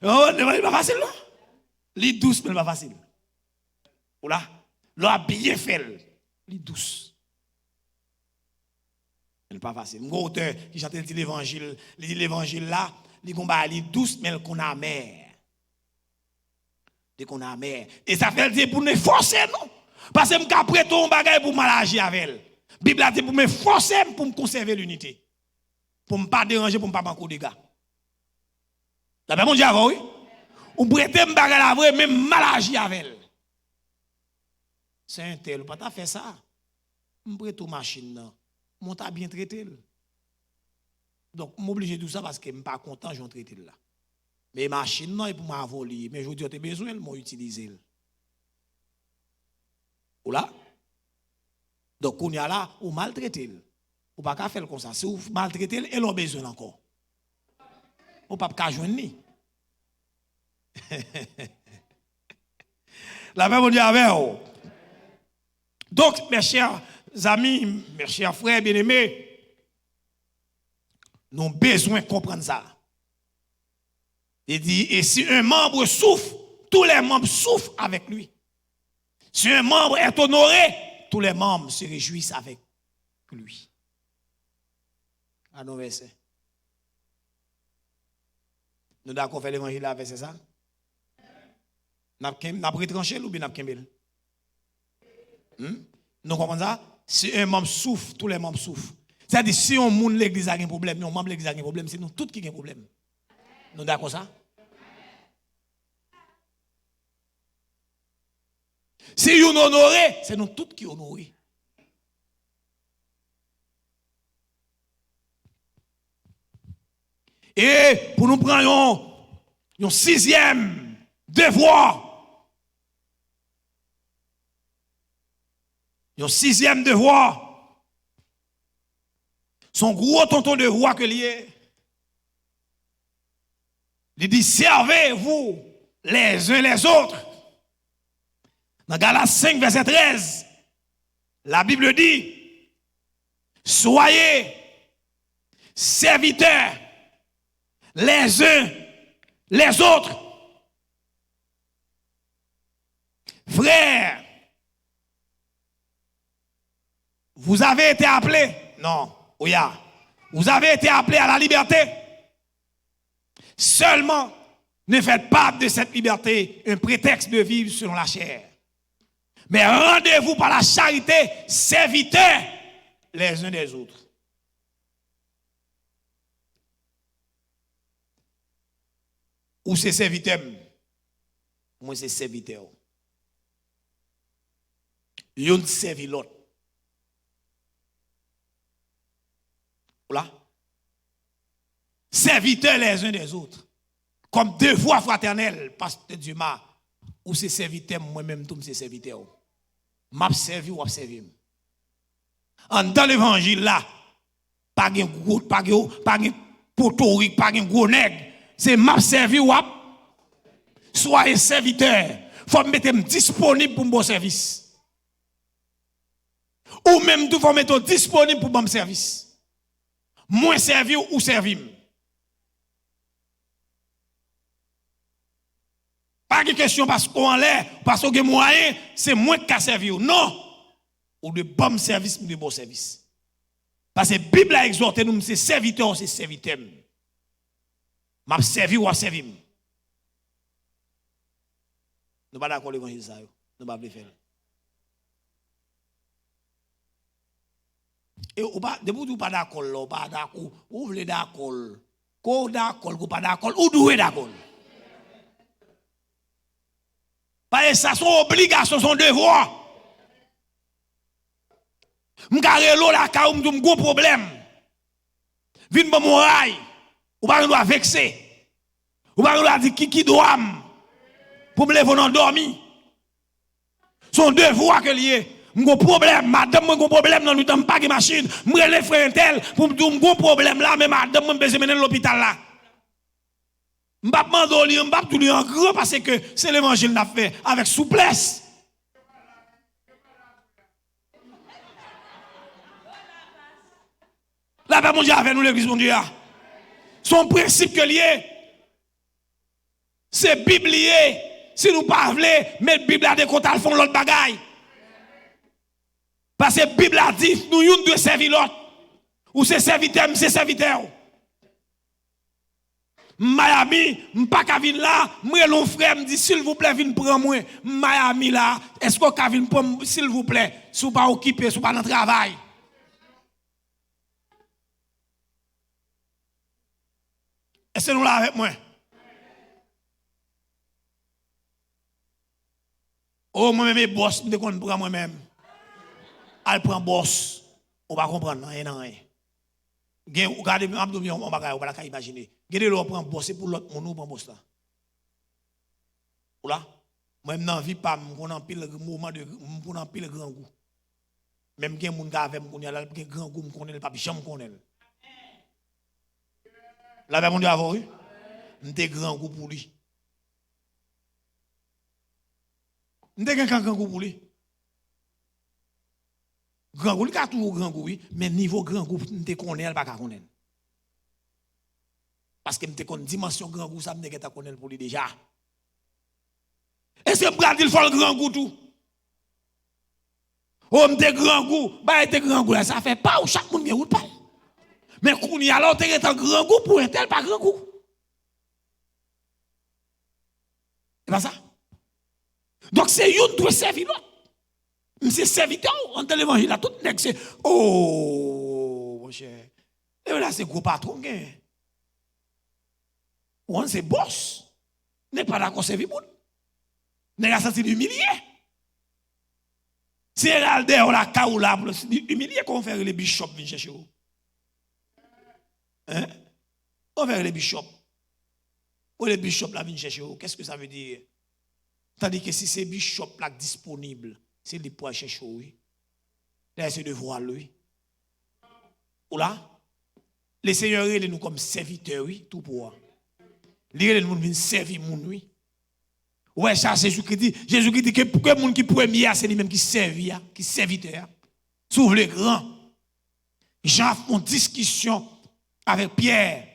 Oh, l'évangile va facile, non? Li douce, mais pas facile. Oula, l'eau a bien fait. Li douce. Elle pas facile. Mon auteur qui chante l'évangile, il dit l'évangile là, il combat li douce, mais elle qu'on a mère. Dès qu'on a mère. Et ça fait dire pour nous forcer, non? Parce que je prête ton bagage pour mal agir avec elle. La Bible a dit pour me forcer pour me conserver l'unité. Pour ne pas déranger, pour ne pas manquer de dégâts. La Bible dit avant, oui. Ou prête un bagage la vraie, même mal agir avec elle. C'est un tel, pas fait ça. Je prête une machine, je t'a bien traité. Donc, je suis obligé de tout ça parce que je ne suis pas content, je vais traiter là. Mais machine, non, pour m'a volé. Mais je dis, tu as besoin, je vais utiliser. Ou là? Donc, on y a là, ou maltraité. Ou pas qu'à faire comme ça. Si vous maltraitez, elle a besoin encore. Ou pas qu'à joindre ni. La même on dit avec vous. Donc, mes chers amis, mes chers frères bien-aimés, nous avons besoin de comprendre ça. Il dit, et si un membre souffre, tous les membres souffrent avec lui. Si un membre est honoré, tous les membres se réjouissent avec lui. À nos versets. Nous avons fait l'évangile avec ça? Nous avons retranché ou bien nous avons kembel? Nous comprenons ça? Si un membre souffre, tous les membres souffrent. C'est-à-dire, si on monde l'église a un problème, un membre de l'église a un problème, c'est nous tous qui avons un problème. Nous d'accord ça? Si on honoré, c'est nous tous qui honorés. Et pour nous prendre un sixième devoir. Un sixième devoir. Son gros tonton de roi que lié. Il dit, servez-vous les uns les autres. Dans Galates 5, verset 13, la Bible dit, soyez serviteurs les uns les autres. Frères, vous avez été appelés, non, ouya, vous avez été appelés à la liberté. Seulement, ne faites pas de cette liberté un prétexte de vivre selon la chair. Mais rendez-vous par la charité, serviteurs les uns des autres. Ou c'est serviteur? Moi, c'est serviteur. Yon servi l'autre. Voilà. Serviteurs les uns des autres. Comme devoir fraternel, pasteur Dumas. Ou c'est serviteur, moi-même, tout c'est serviteur. M'a servi ou observé. Dans l'évangile là, pas de gros, pas de potorique, pas de gros nègre. C'est m'a servi ou soyez serviteur. Faut me mettre disponible pour mon service. Ou même tout faut mettre disponible pour mon service. Moins servi ou servir. Pas de question parce qu'on en l'air, parce qu'on a moyen, c'est moi qui a servi. Non. Ou de bon service, ou de bon service. Parce que la Bible a exhorté nous, c'est serviteur, c'est serviteur. M'a servi ou a servi. Nous ne sommes pas d'accord avec l'évangile, nous ne sommes pas faire. Et vous n'êtes pas d'accord, vous pas d'accord, vous voulez d'accord, vous d'accord, vous pas d'accord, vous douez d'accord. Parce que ça, son obligation, son devoir. M'carré l'eau la ka ou m'dou m'gon problème. Vin bon mon rail. Ou pas doit vexer. Ou pas doit dire qui doit pour me lever non dormi. Son devoir que lié. M'gon problème, madame m'gon problème dans nous temps pas de machine. M'rele frère tel pour m'dou m'gon problème là mais madame m'a besoin mener l'hôpital là. M'pa mando li, m'pa tout li en grand parce que c'est l'évangile n'a fait avec souplesse. La paix mondiale avec nous, l'église mondiale. Son principe que lié, c'est biblié. Si nous ne voulons pas mettre la Bible à des côtés, ils font l'autre bagaille. Parce que la Bible a dit, nous devons servir l'autre. Ou c'est serviteur, c'est serviteur. Miami, pas qu'à venir là, moi mon frère me dit s'il vous plaît viens prendre moi. Miami là, est-ce que qu'à venir prendre s'il vous plaît, si vous pas occupé, si vous pas dans travail. Est-ce que nous là avec moi? Oh, moi-même, boss, je ne comprends pas moi-même. Elle prend boss. On va comprendre, rien. Regardez, on va pas imaginer. Regardez, on prend boss, c'est pour l'autre, on prend boss là. Ou là? Moi-même, dans la vie, on a un pile mouvement de grand goût. Même si on a un grand goût, on connaît le papier, on connaît. La paix mondiale avant lui, m'te grand goût pour lui. M'te grand goût pour lui. Grand goût, il a toujours grand goût, oui, mais niveau grand goût, m'te connaît, elle pas connaître. Parce que m'te connaît dimension grand goût, ça m'te connaître pour lui déjà. Est-ce que m'te il faut le grand goût tout? Oh, m'te grand goût, bah t'es grand goût, ça fait pas ou chaque monde vient ou pas. Mais quand il y a alors, tu es un grand goût pour un tel, pas grand goût. C'est pas ça. Donc c'est une doit servir l'autre. C'est serviteur, en tel évangile, là, tout le monde c'est, oh, mon cher. Et là, c'est gros patron. Ou c'est boss. N'est pas d'accord, servir bon. N'est pas senti humilié. C'est là, on la caou là, humilié, qu'on fait les bishops venir chercher vous. Hein? On va les bishops. Ou les bishops là viennent chercher. Qu'est-ce que ça veut dire? Tandis que si c'est bishop là disponible, c'est les pour chercher oui. Là c'est de voir lui. Ou là, les seigneurs ils nous comme serviteurs oui, tout pour. Les nous viennent servir moun oui. Ouais ça Jésus-Christ dit que moun qui premier c'est lui même qui servit, qui serviteur. S'ouvre les grands. Jean font discussion avec Pierre,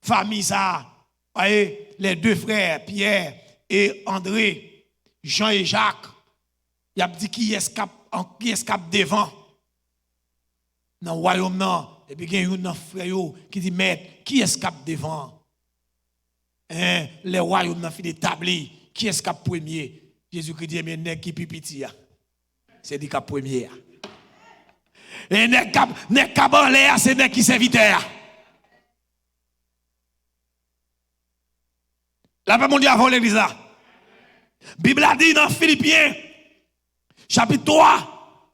famille ça, voyez, les deux frères, Pierre et André, Jean et Jacques, il a dit qui escape devant dans le royaume non, et puis il y a un frère qui dit maître, qui escape devant? Hein, les royaumes n'ont fait établi, qui escape premier? Jésus-Christ dit mais nèg qui pipiti c'est dit cap premier. Et nèg cap en l'air c'est nèg qui serviteur. La paix mondiale avant l'église là. Bible a dit dans Philippiens, chapitre 3.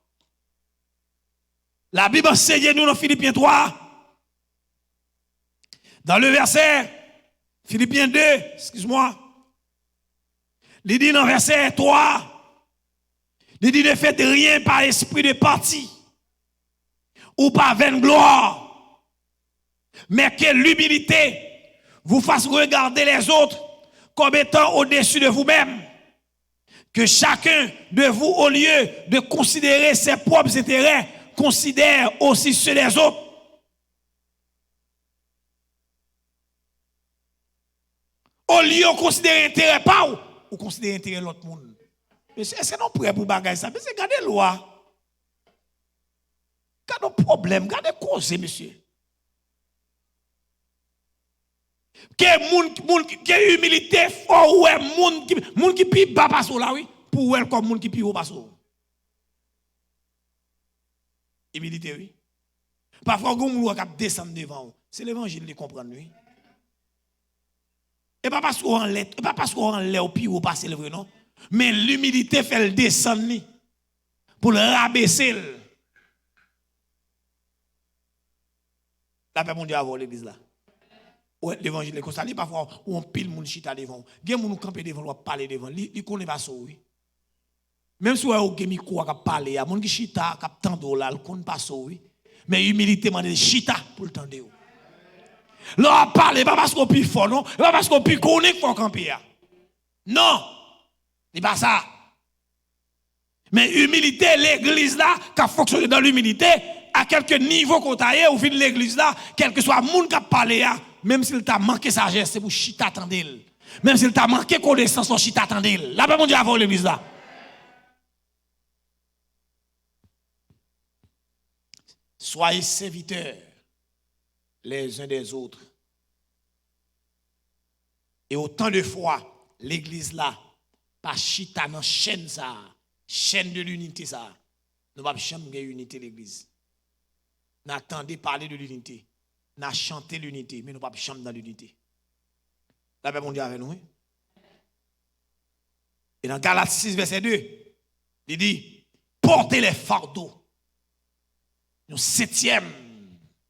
La Bible enseigne nous dans Philippiens 3. Dans le verset, Philippiens 2, excuse-moi. Il dit dans le verset 3, il dit ne faites rien par esprit de parti ou par vaine gloire, mais que l'humilité vous fasse regarder les autres comme étant au-dessus de vous-même. Que chacun de vous, au lieu de considérer ses propres intérêts, considère aussi ceux des autres. Au lieu de considérer intérêt pas ou considérer intérêt l'autre monde. Monsieur, est-ce que nous prêts pour bagager ça? Monsieur, gardez loi. Gardez problème, gardez cause, monsieur. Que humilité fort ouais moun qui pi bas passo là oui pour elle comme moun qui pi haut passo. Humilité oui. Parfois gon moun qui descendre devant, c'est l'évangile de comprendre oui. Et pas parce qu'on lettre, pas parce qu'on l'air pi haut passer le vrai non, mais l'humilité fait le descendre pour le rabaisser. La paix mon Dieu avant l'église là. L'évangile est comme ça, parfois on pile moun chita devant. Gen moun camper devant, ou parler devant, il connaît pas ça oui. Même si on a micro à parler, moun qui chita k'ap tando là, il connaît pas ça oui. Mais humilité m'a dit chita pour le tendre. Là parler pas parce qu'on plus fort non, pas parce qu'on plus connaît qu'il faut camper. Non. C'est pas ça. Mais humilité l'église là qui fonctionne dans l'humilité à quelque niveau qu'on taille ou fin de l'église là, quel que soit moun qui a parlé même s'il t'a manqué sagesse, c'est pour chita attendel. Même s'il t'a manqué connaissance, son chita attendel. Là, ben mon Dieu, avant l'église là. Soyez serviteurs les uns des autres. Et autant de fois, l'église là, pas chita dans chaîne ça, chaîne de l'unité ça. Nous ne pouvons jamais unité l'église. N'attendez parler de l'unité. N'a chanté l'unité, mais nous ne pouvons pas chanter dans l'unité. La paix mon Dieu avec nous. Oui? Et dans Galates 6, verset 2, il dit, portez les fardeaux. Nous septième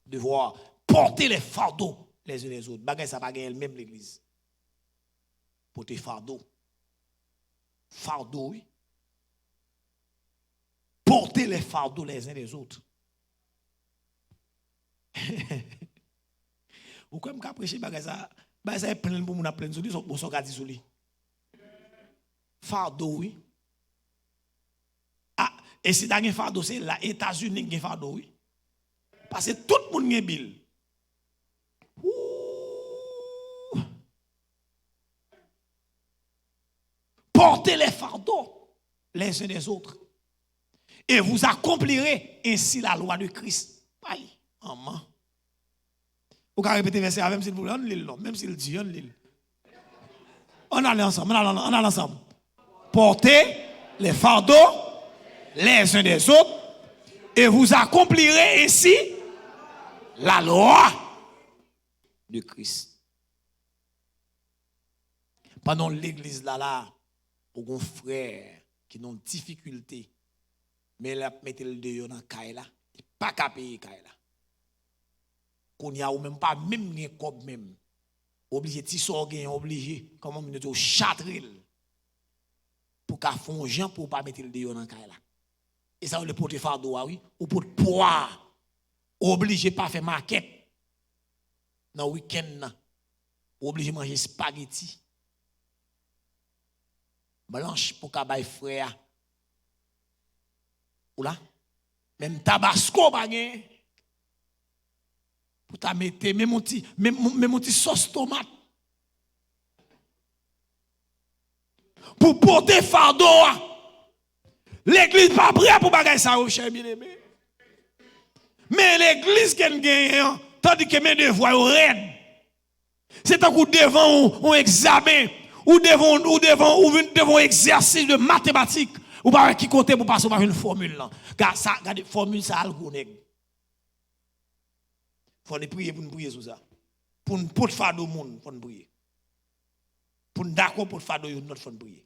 devoir, porter les fardeaux les uns les autres. Bagay ça pas gagner même l'église. Porter fardeau. Fardeau, oui. Porter les fardeaux les uns les autres. Ou comme qu'a prêché bagay ça est plein pour moun plein soli son son gadi soli. Fardeau oui. Ah, et si t'as un fardeau c'est les États-Unis qui ont fardeau oui. Parce que tout le monde a bill. Portez les fardeaux les uns des autres. Et vous accomplirez ainsi la loi de Christ. Aïe, maman. Vous pouvez répéter verset même s'il vous plaît, même s'il dit, on lit. On allait ensemble, on allait ensemble. Portez les fardeaux les uns des autres et vous accomplirez ainsi la loi de Christ. Pendant l'église là, pour un frère qui ont difficulté, mais il a mis le dehors dans la caille là, il pas qu'à payer caille là. Qu'on y a ou même pas même rien comme même obligé ti sorgen obligé comment on dit chatril pour qu'a font gens pour pas mettre le dehors dans caille là et ça le porter fardeau oui ou pour poids obligé pas faire maquette dans week-end obligé manger spaghetti blanche pour qu'a bay frère ou là même tabasco pas gain pour ta mettre même un petit sauce tomate pour porter fardeau l'église pas prêt pour bagager ça au cher bien-aimé mais l'église qui gagne tandis que mes devoirs raide c'est un coup devant un examen ou devant exercice de mathématiques ou pas qui côté pour passer par une formule là car ça regardez formule ça algonègue. Il faut prier pour nous prier sur ça. Pour nous faire de monde, il faut nous prier. Pour nous d'accord pour faire de notre, il faut nous prier.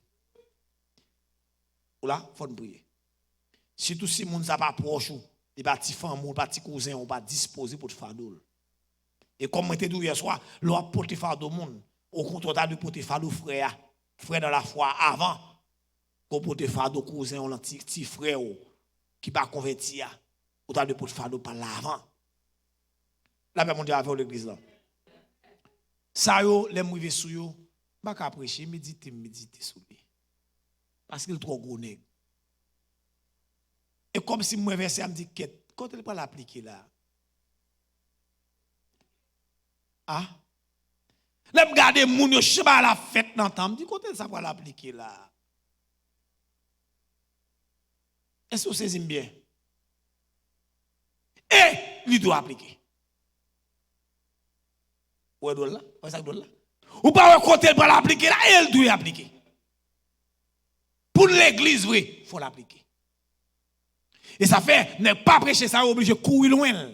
Ou là, il faut nous prier. Surtout si monde ça pas proche, des petits femmes, des petits cousins, on pas disposé pour faire de. Et comme on était dit hier soir, l'on porter faire de monde, au contraire de porter faire de frère dans la foi avant, qu'on porter faire de cousin, on petit frère qui pas converti, autant de porter faire de par l'avant. La paix mon Dieu avec l'église là. Ça yo les mouvé sou yo, pas qu'à prêcher, méditer sous lui. Parce qu'il est trop gros nèg. Et comme si moi verset me dit quand elle pas l'appliquer là. Ah Là, regarder moun yo cheba la fête dans temps, dit côté ça va l'appliquer là. Est-ce que vous saisissez bien? Et il doit appliquer. Où est là? Où est ça là? Ou pas côté pour l'appliquer là, et il doit appliquer. Pour l'église, oui, il faut l'appliquer. Et ça fait, ne pas prêcher ça, obligé de courir loin.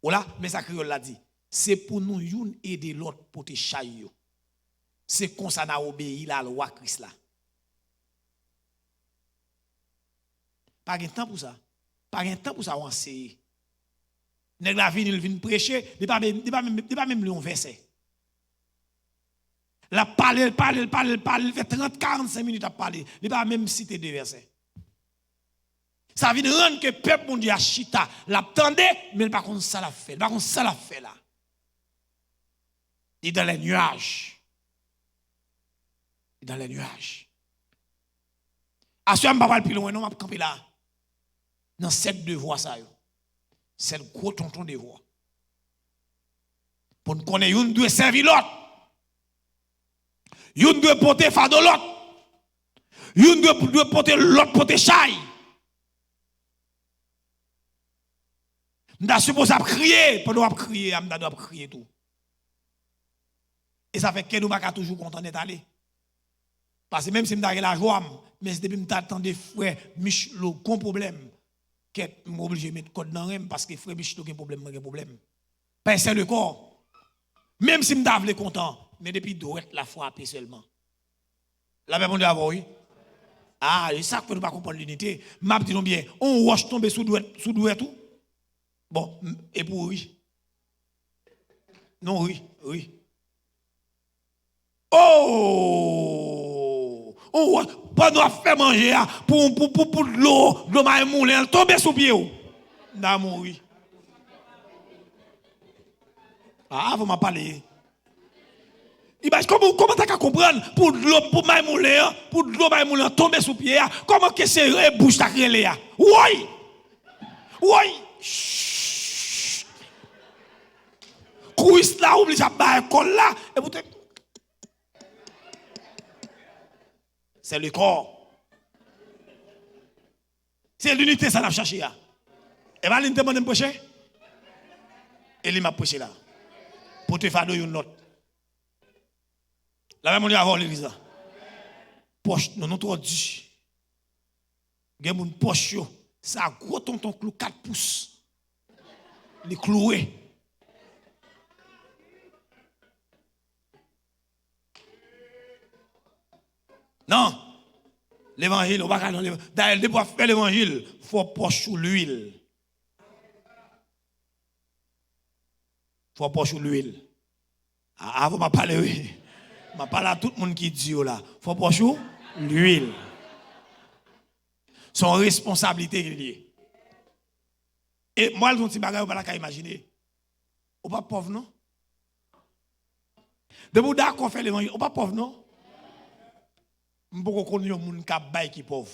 Voilà, mais ça créole l'a dit. C'est pour nous aider l'autre pour te chailler. C'est comme ça n'a obéi la loi Christ là. Pas de temps pour ça. Pas de temps pour ça enseigner. Nèg la vinn il vient prêcher, il pas même lui un verset. La parle, il fait 30-45 minutes à parler, il pas même citer deux versets. Ça vient rendre que peuple mon Dieu a chita, l'attendait, mais il pas comme ça la fait, pas comme ça la fait là. Il est dans les nuages. Il est dans les nuages. Assurément, pas plus loin, non, je vais camper là. Dans cette deux voix, ça, cette gros tonton de voix. Pour nous connaître, une doit servir l'autre. Une doit porter fardeau l'autre. Une doit porter l'autre porter chaille. Nous sommes supposés crier, pour nous crier, nous doit crier tout. Et ça fait que nous ne sommes pas toujours contents d'être allés. Parce que même si nous avons la joie, mais c'est depuis que nous attendons frère Michelo, qu'on problème, que nous sommes obligés de mettre code dans le parce que frère Michelo a un problème. Parce que c'est le corps. Même si nous avons content, mais depuis doit la frapper seulement. La même on dit avant, oui. Ah, c'est ça que nous ne pas comprendre l'unité. M'a dit non bien, on roche tomber sous douette tout. Bon, et pour oui. Non, oui. Oh! Oh! Pas nous faire manger pour de l'eau maille moulin, tomber sous pied. N'a oui. Ah, vous m'en parlez. Comment tu as comprendre pour de l'eau pour maille moulin, pour de l'eau maille moulin tomber sous pied, comment que c'est bouche ta crélé? Oui! Christ là oblige à bailler col là et vous c'est le corps. C'est l'unité ça l'a cherché là. Et va l'unité me prêcher. Et il m'a prêché là. Pour te faire une note. La même on dit avant l'église là. Poche non trop dit. Gen moun poche yo, ça gros tonton clou 4 pouces. Les cloué. Non, l'évangile, on va pas d'ailleurs, pour faire l'évangile, il faut poche sous l'huile. Il faut poche sous l'huile. Ah, vous m'avez parlé, oui. Je parle à tout le monde qui dit là. Il faut poche sous l'huile. Son responsabilité liée. Et moi, je ne pas la imaginer. On pas pauvre, non? De vous d'accord faire l'évangile, on pas pauvre, non? Beaucoup de gens qui sont pauvres.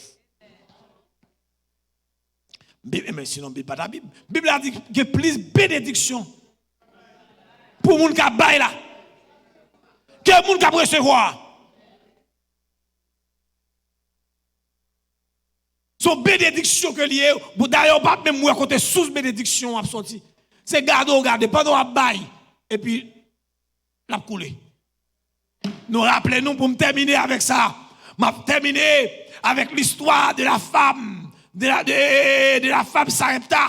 Mais sinon, Bible pas la Bible. La Bible a dit qu'il y a plus de bénédictions pour les gens qui baillent là. Que les gens qui recevoir. Son bénédiction que lié. D'ailleurs, pas même moi côté sous bénédiction a sorti. C'est garder pendant à bail et puis la couler. Nous rappelons pour me terminer avec ça. M'a terminé avec l'histoire de la femme, de la femme Sarepta.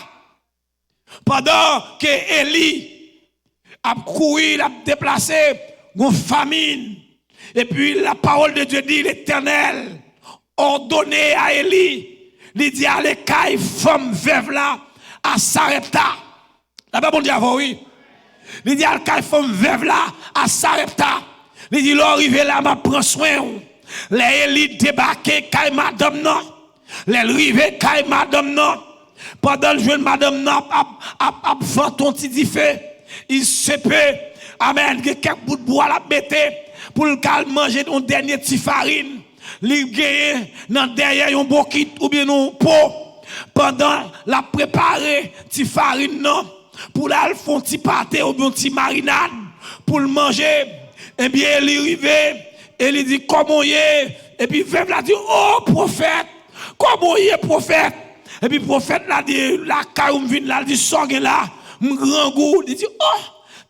Pendant que Élie a couru, a déplacé, une famine. Et puis la parole de Dieu dit, l'Éternel ordonné à Élie, il dit allez caille femme veuve là à Sarepta. La Bible dit avant oui. Il dit allez caille femme veuve là à Sarepta. Il dit l'arrivé là m'a prend soin. Les élites débarqués, caille madame non. Les rivés, caille madame non. Pendant le jeune madame non, a fait ton petit feu. Il se peut, amen, que quelques bouts de bois la bête pour le calme manger un dernier petit farine. Il gagne dans derrière un bokit ou bien un pot. Pendant la préparer petit farine non. Pour la font petit pâté ou bien petit marinade. pour le manger. Et bien, il est arrivé, et il dit, comment il est? Et puis, veuve l'a dit, oh, prophète, comment il est, prophète? Et puis, prophète l'a dit, la caroum vine là, il dit, sorgue là, m'grand goût. Il dit, oh,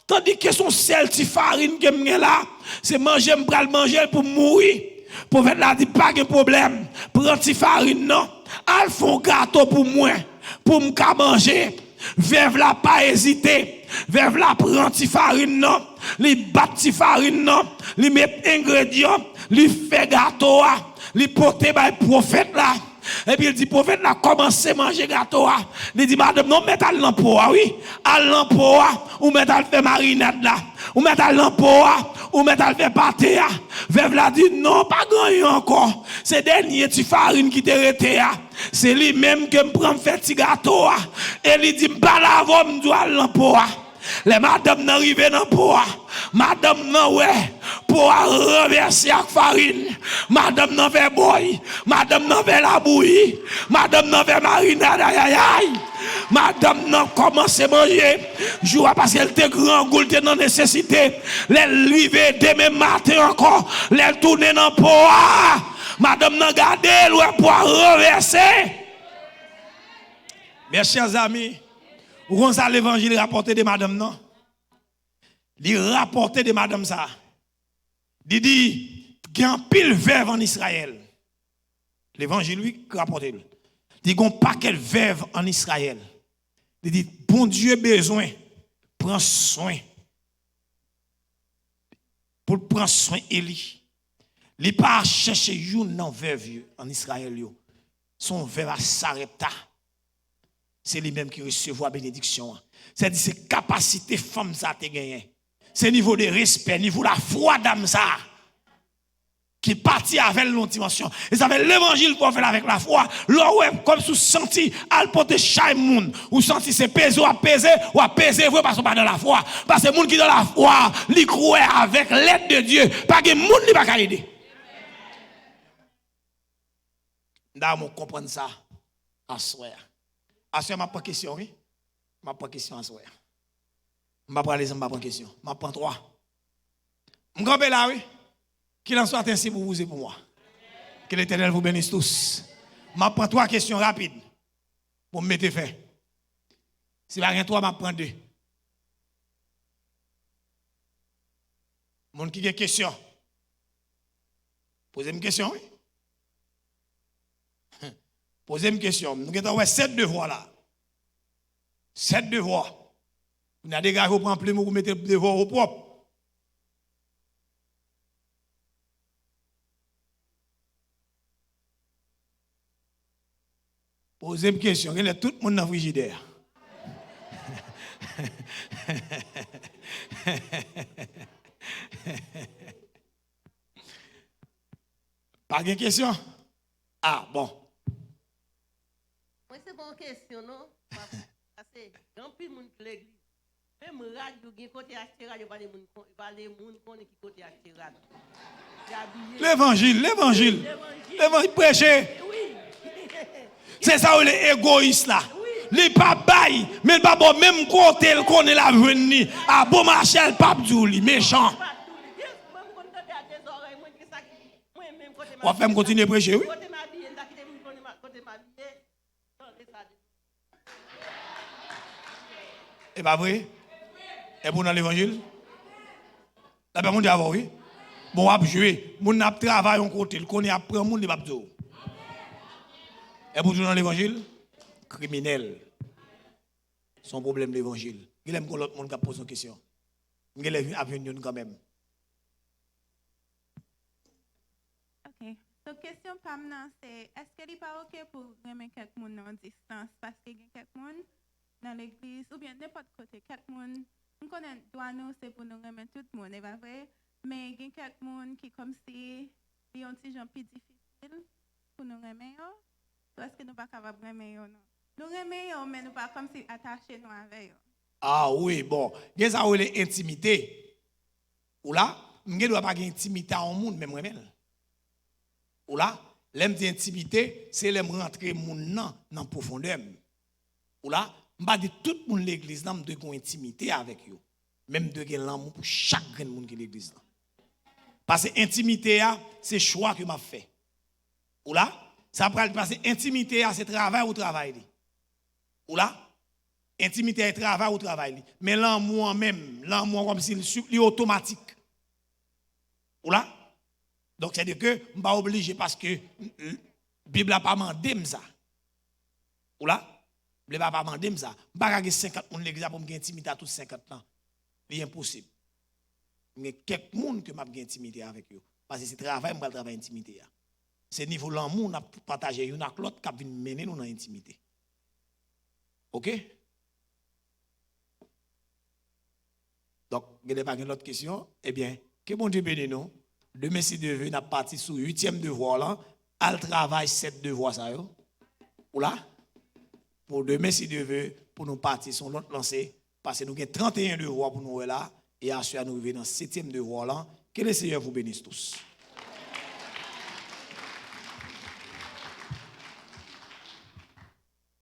tandis que son sel, ti farine que m'gen là, c'est manger, m'pral manger pour mourir. Prophète l'a dit, pas de problème, prends ti farine, non, al font gâteau pour moi, pour m'ka manger. Veuve là, pas hésiter. Veuve là, prend ti farine, non, li bat ti farine, non, li met ingrédients, li fait gâteau, li porte by prophète là. Et puis il dit, prophète là, commencez à manger gâteau. Il dit, madame, non, mettez à l'empo, oui. À l'empo, ou mettez à faire marinade là. Ou mettez à l'empo, ou mettez à faire pâté. Veuve là dit, non, pas grand encore. C'est dernier petit farine qui te rete. C'est lui-même qui me prend faire petit gâteau. Et il dit, pas la voix, me doit l'empo. Les madame n'arrivent dans le poids. Madame non ouais. Pour renverser la farine. Madame n'en fait boy. Madame n'en fait la bouillie. Madame n'en fait marinade. Aïe aïe aïe. Madame n'en commence à manger. Je vois parce qu'elle était grand goût, elle dans nécessité. Elle rive demain matin encore. Elle tourne dans le poids. Madame n'en garde le pour renverser. Mes chers amis. Ou comme ça l'évangile rapporté de madame non? Il rapporté de madame ça. Il dit qu'il y a un pile veuve en Israël. L'évangile lui rapporté. Il dit qu'on pas quel veuve en Israël. Il dit bon Dieu besoin prend soin. Pour prendre soin Élie. Il pas chercher une non veuve en Israël yo. Son veuve à Sarepta. C'est lui-même qui recevra bénédiction. C'est-à-dire c'est capacité femme ça te gagné. C'est niveau de respect, niveau de la foi d'âme ça qui partit avec l'autre dimension. Et ça fait l'évangile qu'on fait avec la foi. Là ouais comme sous senti al porter chaque monde ou senti c'est peser ou apaiser vrai parce qu'on pas dans la foi. Parce que monde qui dans la foi, li croit avec l'aide de Dieu, pas que monde li pas ka aider. D'ailleurs, comprendre ça à soir. À ce moment, je n'ai pas de question, oui? Je n'ai pas de question à ce moment. Je ne vais pas aller, je n'ai pas de question. Je prends 3. Je vais là, oui? Qu'il en soit ainsi pour vous et pour moi. Que l'Éternel vous bénisse tous. Je prends 3 questions rapides pour me mettre fait. Si vous avez 3, je prends 2. Mon qui a une question? Posez-moi une question, oui? Posez une question. Nous avons 7 devoirs là. 7 devoirs. Vous avez des gars qui prennent plus vous mettez le devoir au propre. Posez une question. Il y a tout le monde dans le frigidaire. Pas de question? Ah, bon. C'est pas une question, non? Parce que quand plus de monde qui l'église, même radio, qui côté acheter radio, pas les gens qui côté acheter radio. L'évangile, prêcher. Oui. C'est ça où les égoïstes là. Les pas bail, mais pas bon même côté elle connaît la venue. À bon marché le pape Djouli, méchant. On va faire continuer à prêcher, oui. Et pas vrai? Et pour dans l'évangile? La personne dit avant, oui. Bon, on va jouer. Mon a travaillé en côté, il connaît après mon de babzo. Et pour dans l'évangile? Criminel. Son problème l'évangile. Il aime que l'autre monde qui pose une question. Il est à venir quand même. Ok. Donc, question pour moi, c'est est-ce qu'il n'est pas OK pour remettre quelqu'un en distance parce qu'il y a quelqu'un dans l'église ou bien n'importe côté, quelqu'un, nous connaissons, nous, c'est pour nous remettre tout le monde, c'est pas vrai? Mais il y a quelqu'un qui comme si il y a un petit gens plus difficile pour nous remettre. Est-ce que nous ne sommes pas capables de remettre? Nous remettons, mais nous ne sommes pas comme si attachés nous avec eux. Ah oui, bon. Il y a ça où les intimités. Ou là, je ne dois pas intimité en monde, même remède. Ou là, l'aime d'intimité, c'est l'aime rentrer mon dans la profondeur. Ou là, je ne dis pas tout le monde l'église, je dois intimité avec eux. même de gen l'amour pour chaque grand monde qui l'église là. Parce que intimité c'est choix que m'a fait. Ou là, ça prend passer intimité c'est travail ou travail. Ou là, intimité est travail ou travail. Mais l'amour même, l'amour comme s'il est automatique. Ou là? Donc, c'est-à-dire que je ne suis pas obligé parce que la Bible n'a pas demandé ça. Ou là? La Bible n'a pas demandé ça. Je ne peux pas avoir 50 personnes l'église pour me intimité à tous 50 ans. C'est impossible. Mais quelques personnes que je vais intimité avec eux. Parce que c'est travail, je vais travailler intimité. C'est niveau l'amour, on a partagé une avec l'autre qui vient mener nous dans l'intimité. OK? Donc, vous n'avez pas une autre question? Eh bien, que bon Dieu bénisse nous. Demain, si Dieu veut, nous avons parti sur le 8e devoir là. Al travail 7 devoirs ça yo. Ou là? Pour demain, si Dieu veut, pour nous partir sur l'autre lancée. Parce que nous avons 31 devoirs pour nous là. Et ensuite, nous arrivons dans le 7e devoir là. Que le Seigneur vous bénisse tous.